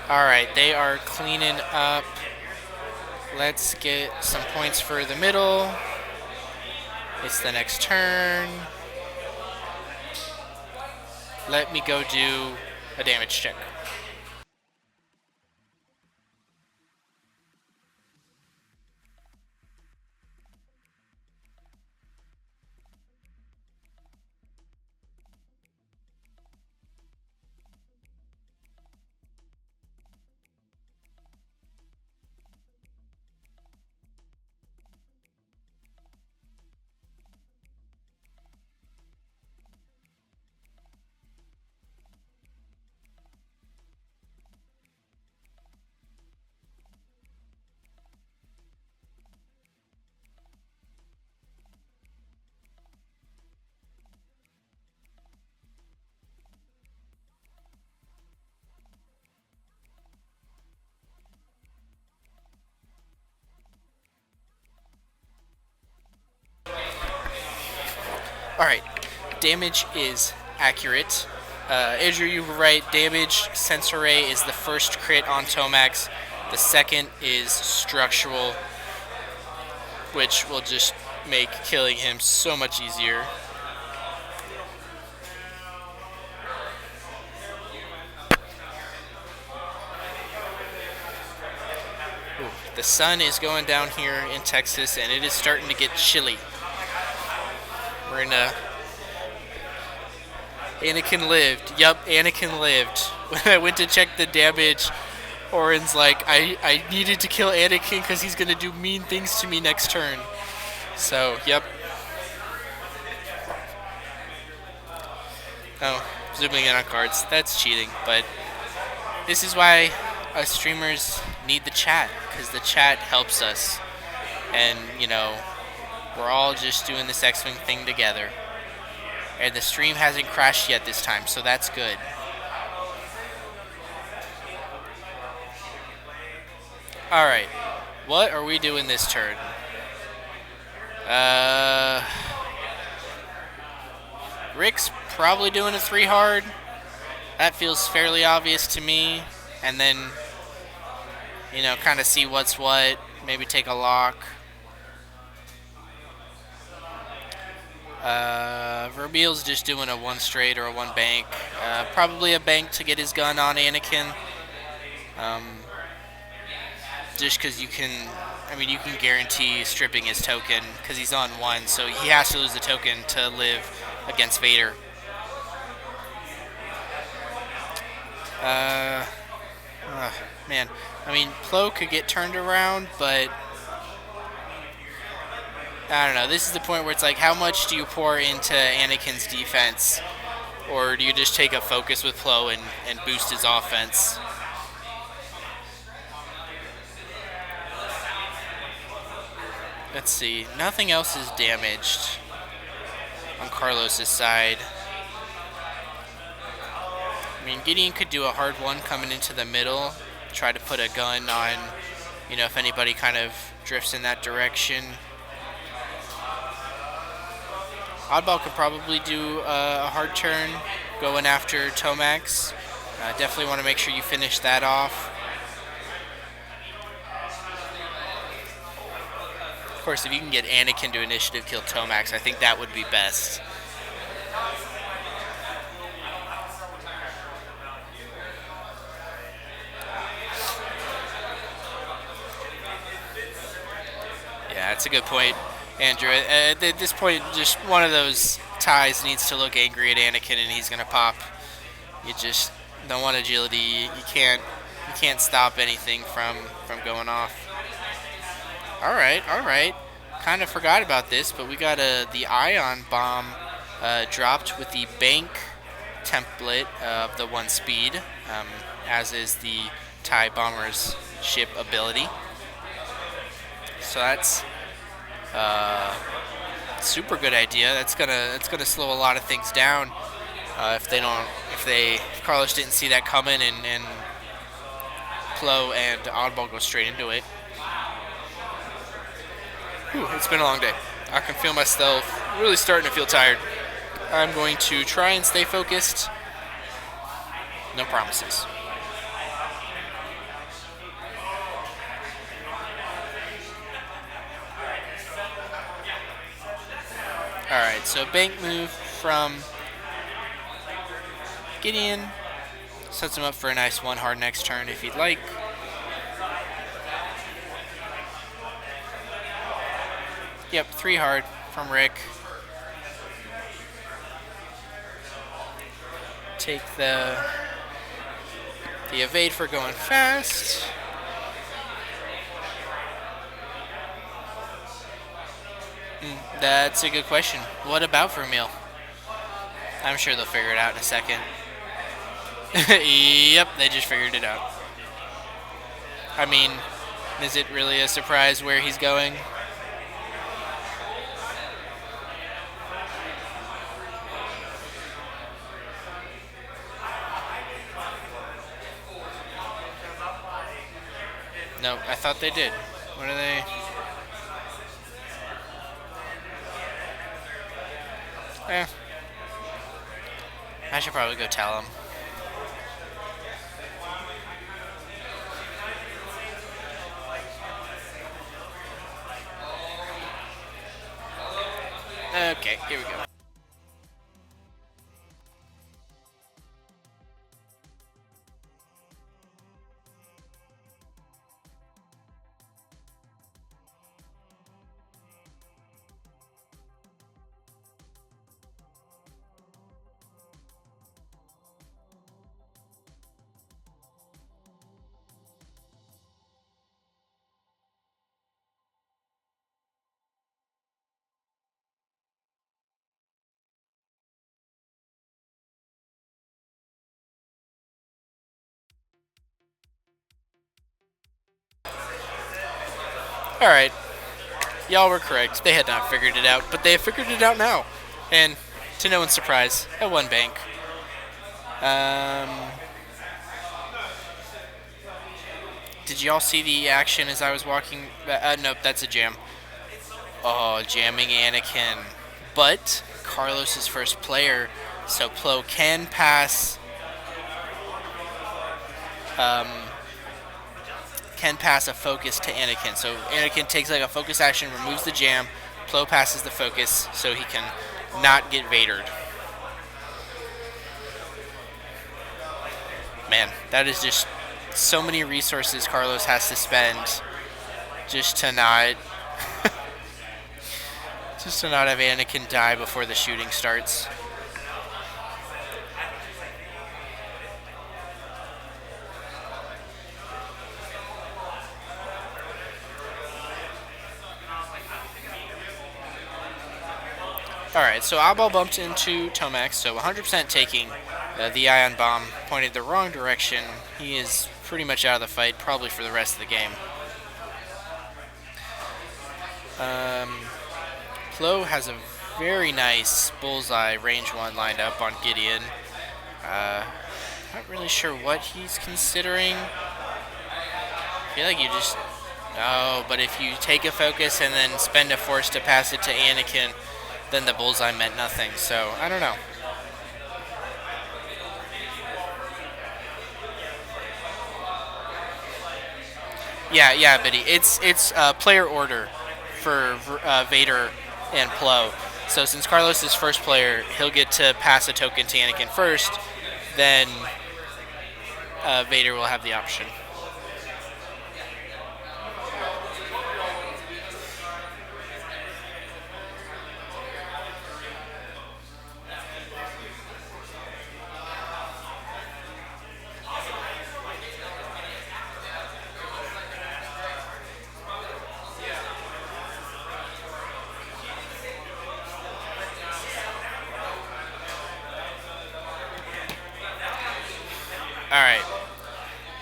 Alright, they are cleaning up. Let's get some points for the middle. It's the next turn. Let me go do a damage check. Alright, damage is accurate. Andrew, you were right. Damage sensor ray is the first crit on Tomax. The second is structural, which will just make killing him so much easier. Ooh, the sun is going down here in Texas, and it is starting to get chilly. We're in a... Anakin lived. Yup, Anakin lived. When I went to check the damage, Orrin's like, I needed to kill Anakin because he's going to do mean things to me next turn. So, yep. Oh, zooming in on cards. That's cheating, but this is why us streamers need the chat, because the chat helps us. And, you know, we're all just doing this X-Wing thing together. And the stream hasn't crashed yet this time, so that's good. Alright, what are we doing this turn? Rick's probably doing a 3 hard. That feels fairly obvious to me. And then, you know, kind of see what's what. maybe take a lock. Vermeil's just doing a one straight or a one bank. Probably a bank to get his gun on Anakin. Just because you can, you can guarantee stripping his token because he's on one, so he has to lose the token to live against Vader. Man, Plo could get turned around, but I don't know. This is the point where it's like, how much do you pour into Anakin's defense? Or do you just take a focus with Plo and boost his offense? Let's see. Nothing else is damaged on Carlos's side. Gideon could do a hard one coming into the middle. Try to put a gun on, if anybody kind of drifts in that direction. Oddball could probably do a hard turn going after Tomax. Definitely want to make sure you finish that off. Of course, if you can get Anakin to initiative kill Tomax, I think that would be best. Yeah, that's a good point, Andrew. At this point, just one of those ties needs to look angry at Anakin, and he's gonna pop. You just don't want agility. You can't stop anything from going off. All right. Kind of forgot about this, but we got the ion bomb dropped with the bank template of the 1 speed, as is the TIE bomber's ship ability. So that's super good idea. That's gonna slow a lot of things down if Carlos didn't see that coming and Plo and Oddball go straight into it. Whew, it's been a long day. I can feel myself really starting to feel tired. I'm going to try and stay focused. No promises. Alright, so bank move from Gideon. Sets him up for a nice one hard next turn if you'd like. Yep, 3 hard from Rick. Take the evade for going fast. That's a good question. What about Vermeil? I'm sure they'll figure it out in a second. Yep, they just figured it out. Is it really a surprise where he's going? No, I thought they did. What are they? I should probably go tell him. Okay, here we go. Alright. Y'all were correct. They had not figured it out, but they have figured it out now. And, to no one's surprise, at 1 bank. Did y'all see the action as I was walking? Nope, that's a jam. Oh, jamming Anakin. But, Carlos's first player, so Plo can pass can pass a focus to Anakin. So Anakin takes like a focus action, removes the jam. Plo passes the focus so he can not get Vadered. Man, that is just so many resources Carlos has to spend just to not have Anakin die before the shooting starts. Alright, so Eyeball bumped into Tomax, so 100% taking the Ion Bomb, pointed the wrong direction. He is pretty much out of the fight, probably for the rest of the game. Plo has a very nice bullseye range 1 lined up on Gideon. Not really sure what he's considering. I feel like you just... Oh, but if you take a focus and then spend a force to pass it to Anakin, then the bullseye meant nothing. So, I don't know. Yeah, Biddy. It's player order for Vader and Plo. So since Carlos is first player, he'll get to pass a token to Anakin first. Then Vader will have the option. Alright.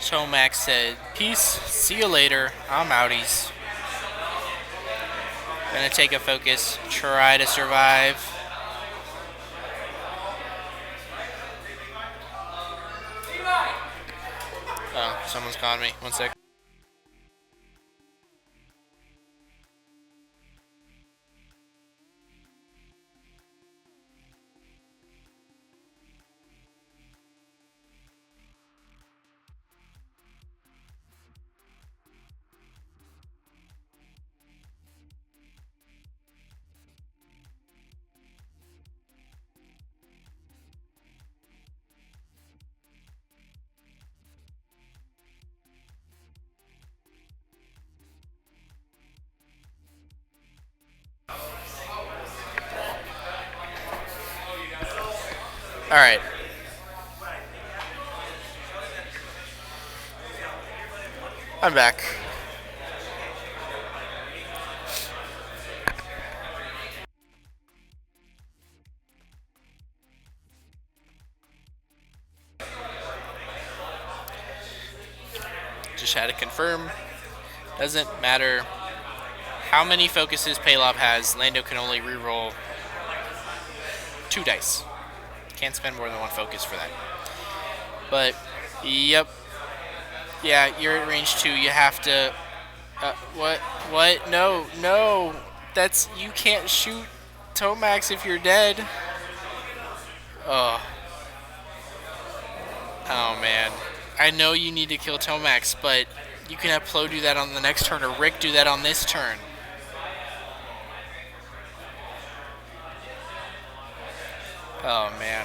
Tomax said, peace, see you later, I'm outies. Gonna take a focus, try to survive. Oh, someone's calling me. 1 sec. Alright. I'm back. Just had to confirm. Doesn't matter how many focuses Paylob has, Lando can only reroll 2 dice. Can't spend more than 1 focus for that. But, yep. Yeah, you're at range 2. You have to... what? What? No. That's... You can't shoot Tomax if you're dead. Oh. Oh, man. I know you need to kill Tomax, but you can have Plo do that on the next turn, or Rick do that on this turn. Oh, man.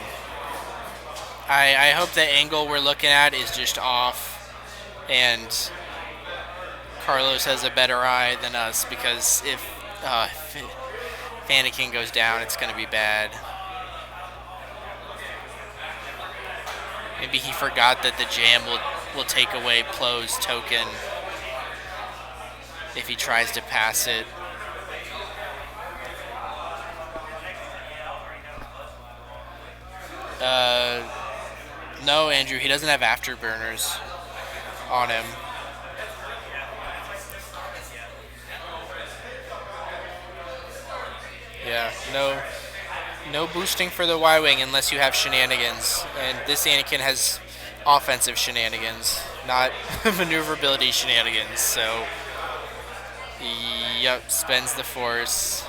I hope the angle we're looking at is just off, and Carlos has a better eye than us, because if Anakin goes down, it's going to be bad. Maybe he forgot that the jam will take away Plo's token if he tries to pass it. No, Andrew, he doesn't have afterburners on him. Yeah, no boosting for the Y-Wing unless you have shenanigans. And this Anakin has offensive shenanigans, not maneuverability shenanigans. So, yep, spends the force.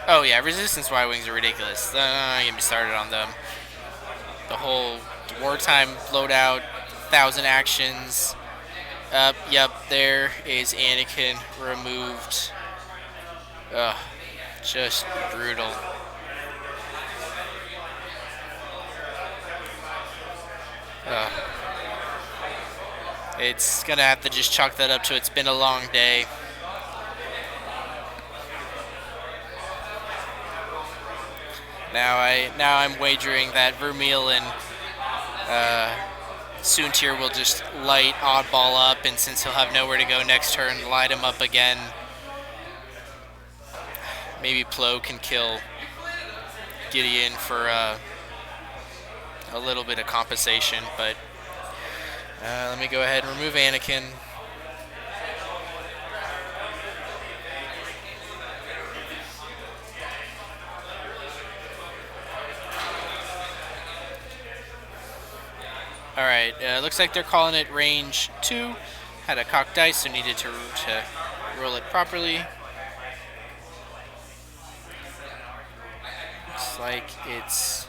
Oh yeah, resistance Y-Wings are ridiculous. Get me started on them. The whole wartime loadout, 1,000 actions. Yep, there is Anakin removed. Ugh, just brutal. Ugh. It's gonna have to just chalk that up to it's been a long day. Now I'm wagering that Vermeil and Soontir will just light Oddball up, and since he'll have nowhere to go next turn, light him up again. Maybe Plo can kill Gideon for a little bit of compensation, but let me go ahead and remove Anakin. Alright, looks like they're calling it range 2. Had a cocked dice, so needed to roll it properly. Looks like it's...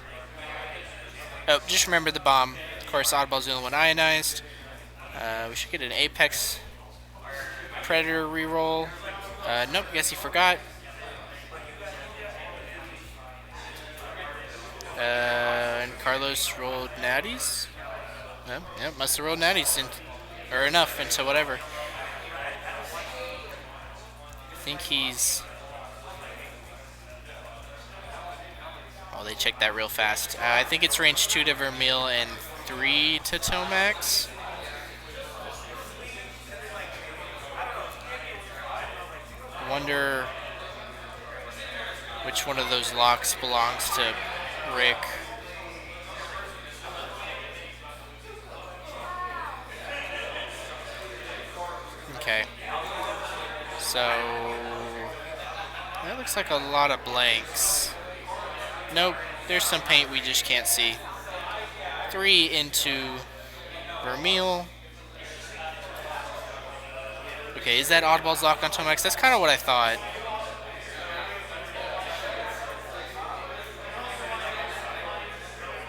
Oh, just remember the bomb. Of course, Oddball's the only one ionized. We should get an Apex Predator reroll. Nope, guess he forgot. And Carlos rolled natties. Yep, must have rolled natties or enough into whatever. I think he's... Oh, they checked that real fast. I think it's range 2 to Vermeil and 3 to Tomax. Wonder which one of those locks belongs to Rick. Okay. So that looks like a lot of blanks. Nope, there's some paint we just can't see. 3 into Vermeil. Okay, is that Oddball's lock on Tomax? That's kind of what I thought.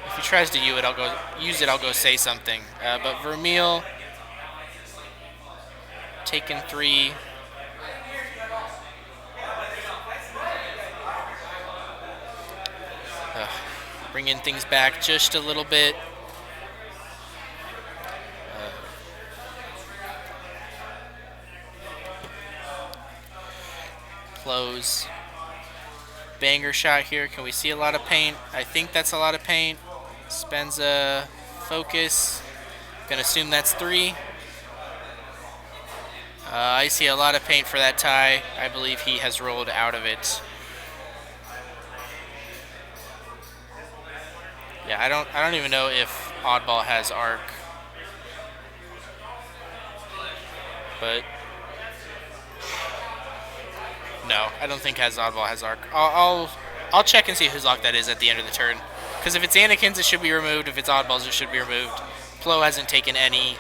If he tries to use it, I'll go say something. But Vermeil taking 3. Bringing things back just a little bit. Close. Banger shot here. Can we see a lot of paint? I think that's a lot of paint. Spenza focus. Gonna assume that's 3. I see a lot of paint for that tie. I believe he has rolled out of it. Yeah, I don't even know if Oddball has arc. But no, I don't think Oddball has arc. I'll check and see whose lock that is at the end of the turn. Because if it's Anakin's, it should be removed. If it's Oddball's, it should be removed. Plo hasn't taken any.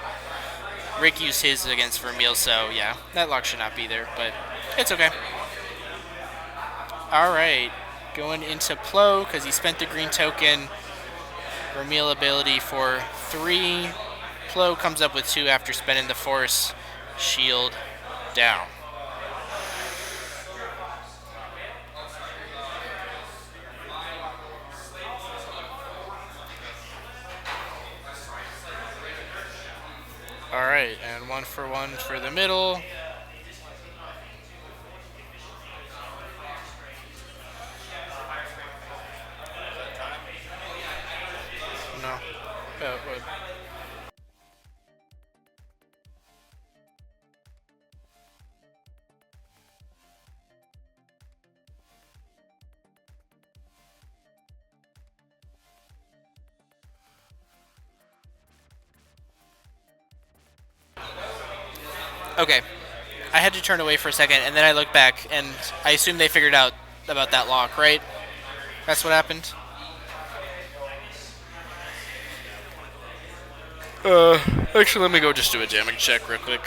Rick used his against Vermeil, so yeah, that lock should not be there, but it's okay. Alright, going into Plo, because he spent the green token. Vermeil ability for 3. Plo comes up with 2 after spending the Force. Shield down. Alright, and 1 for 1 for the middle. No. Oh, what? Okay. I had to turn away for a second, and then I looked back, and I assume they figured out about that lock, right? That's what happened? Actually, let me go just do a jamming check real quick.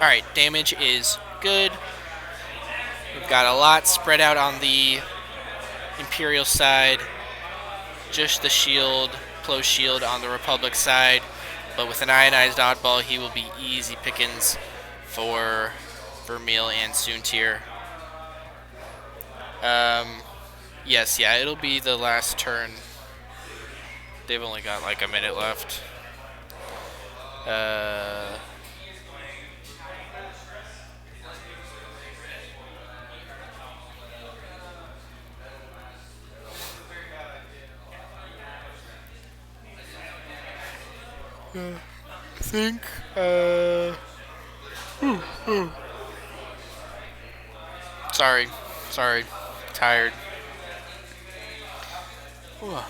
Alright, damage is good. We've got a lot spread out on the Imperial side. Just the shield, Plo shield on the Republic side. But with an ionized oddball, he will be easy pickings for Vermeil and Soontir. Yes, yeah, it'll be the last turn. They've only got like a minute left. I think, sorry, tired. Alright,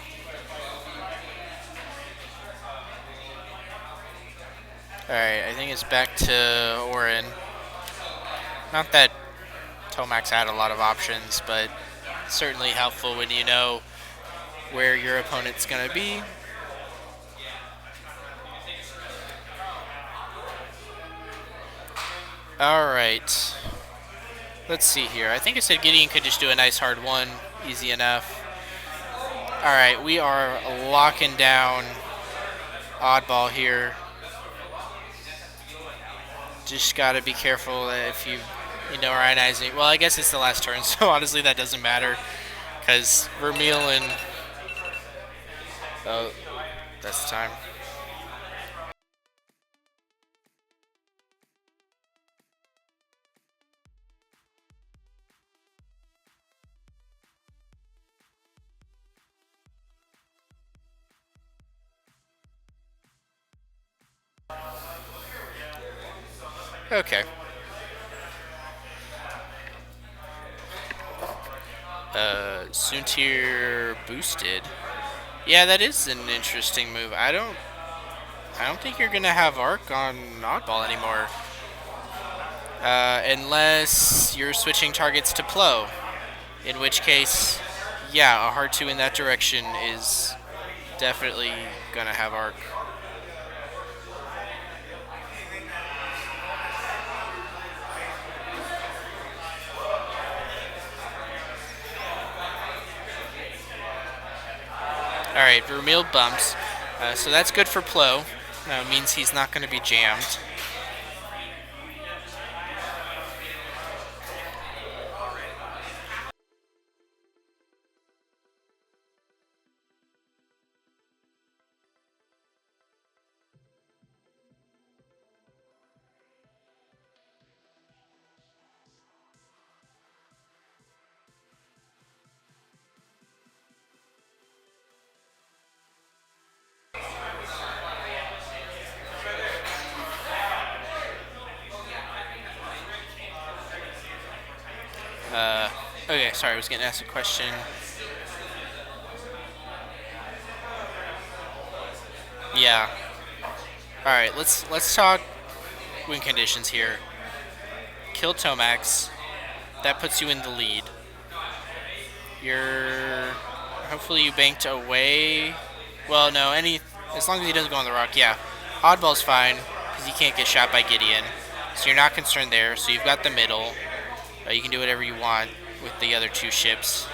I think it's back to Orrin. Not that Tomac's had a lot of options, but certainly helpful when you know where your opponent's going to be. Alright. Let's see here. I think I said Gideon could just do a nice hard one. Easy enough. Alright, we are locking down oddball here. Just gotta be careful that if you know, ionizing. Well, I guess it's the last turn, so honestly that doesn't matter. Because Vermeil and... Oh, that's the time. Okay. Soontir boosted. Yeah, that is an interesting move. I don't think you're gonna have arc on oddball anymore. Unless you're switching targets to Plo. In which case, yeah, a hard 2 in that direction is definitely gonna have arc. Alright, Vermeil bumps. So that's good for Plo. Means he's not going to be jammed. Okay, sorry, I was getting asked a question. Yeah. Alright, let's talk win conditions here. Kill Tomax. That puts you in the lead. Hopefully you banked away. Well, no, as long as he doesn't go on the rock, yeah. Oddball's fine, because he can't get shot by Gideon. So you're not concerned there, so you've got the middle. You can do whatever you want with the other 2 ships.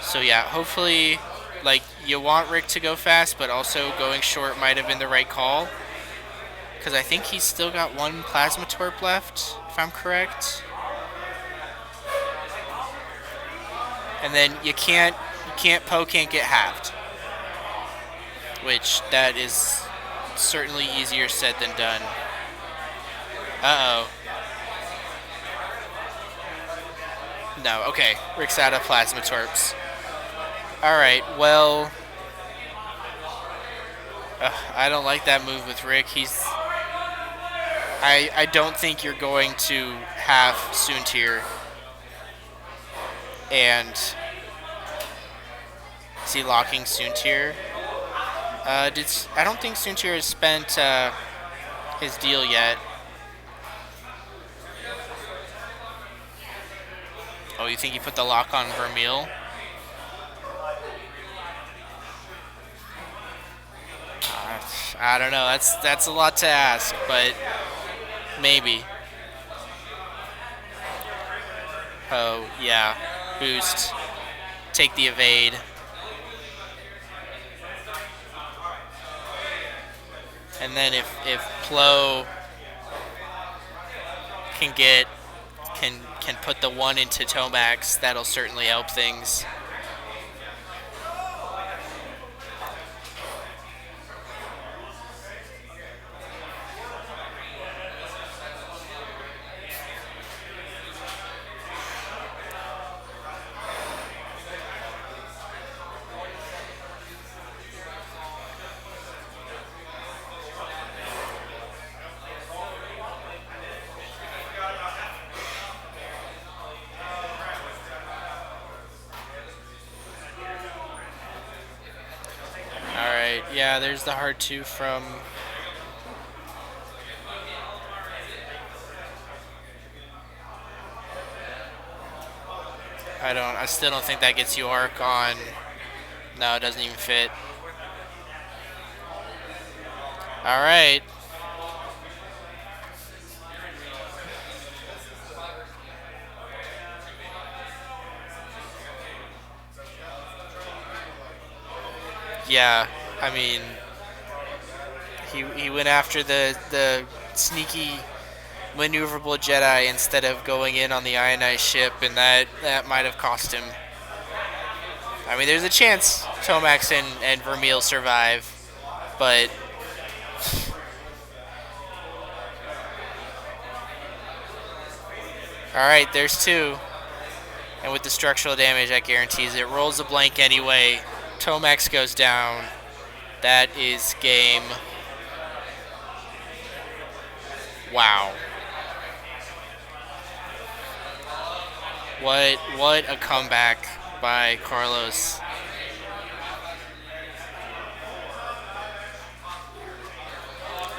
So yeah, hopefully, like, you want Rick to go fast, but also going short might have been the right call. Because I think he's still got 1 Plasma Torp left, if I'm correct. And then Poe can't get halved. Which, that is certainly easier said than done. Uh-oh. No, okay. Rick's out of Plasma Torps. Alright, well... I don't like that move with Rick. I don't think you're going to have Soontir. And... Is he locking Soontir? I don't think Soontir has spent his deal yet. Oh, you think he put the lock on Vermeil? I don't know. That's a lot to ask, but Maybe. Oh, yeah. Boost. Take the evade. And then if Plo can get can put the 1 into Tomax, that'll certainly help things. Alright, yeah, there's the hard 2 from... I still don't think that gets you arc on... No, it doesn't even fit. Alright. Yeah, I mean... He went after the sneaky maneuverable Jedi instead of going in on the ionized ship, and that might have cost him. I mean, there's a chance Tomax and Vermeil survive, but... Alright, there's 2. And with the structural damage, that guarantees it. Rolls a blank anyway. Tomax goes down. That is game. Wow. What a comeback by Carlos.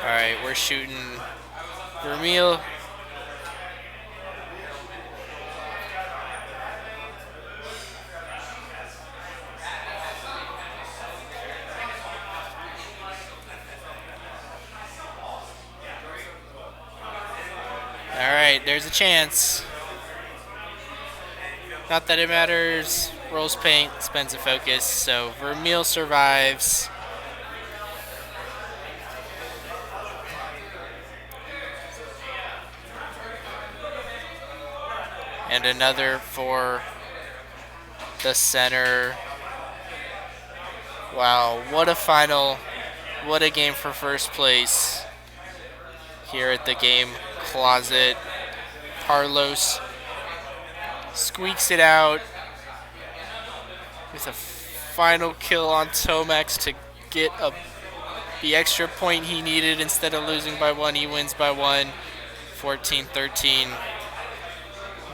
Alright, we're shooting Vermeil. Alright, there's a chance. Not that it matters. Rolls paint, spends a focus, so Vermeil survives. And another for the center. Wow, what a final. What a game for first place here at the game closet. Carlos squeaks it out with a final kill on Tomax to get the extra point he needed. Instead of losing by 1, he wins by 1. 14-13.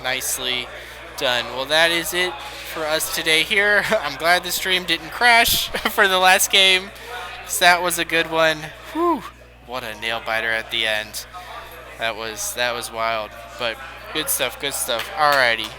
Nicely done. Well, that is it for us today here. I'm glad the stream didn't crash for the last game, because that was a good one. Whew. What a nail biter at the end. That was wild. But good stuff, good stuff. Alrighty.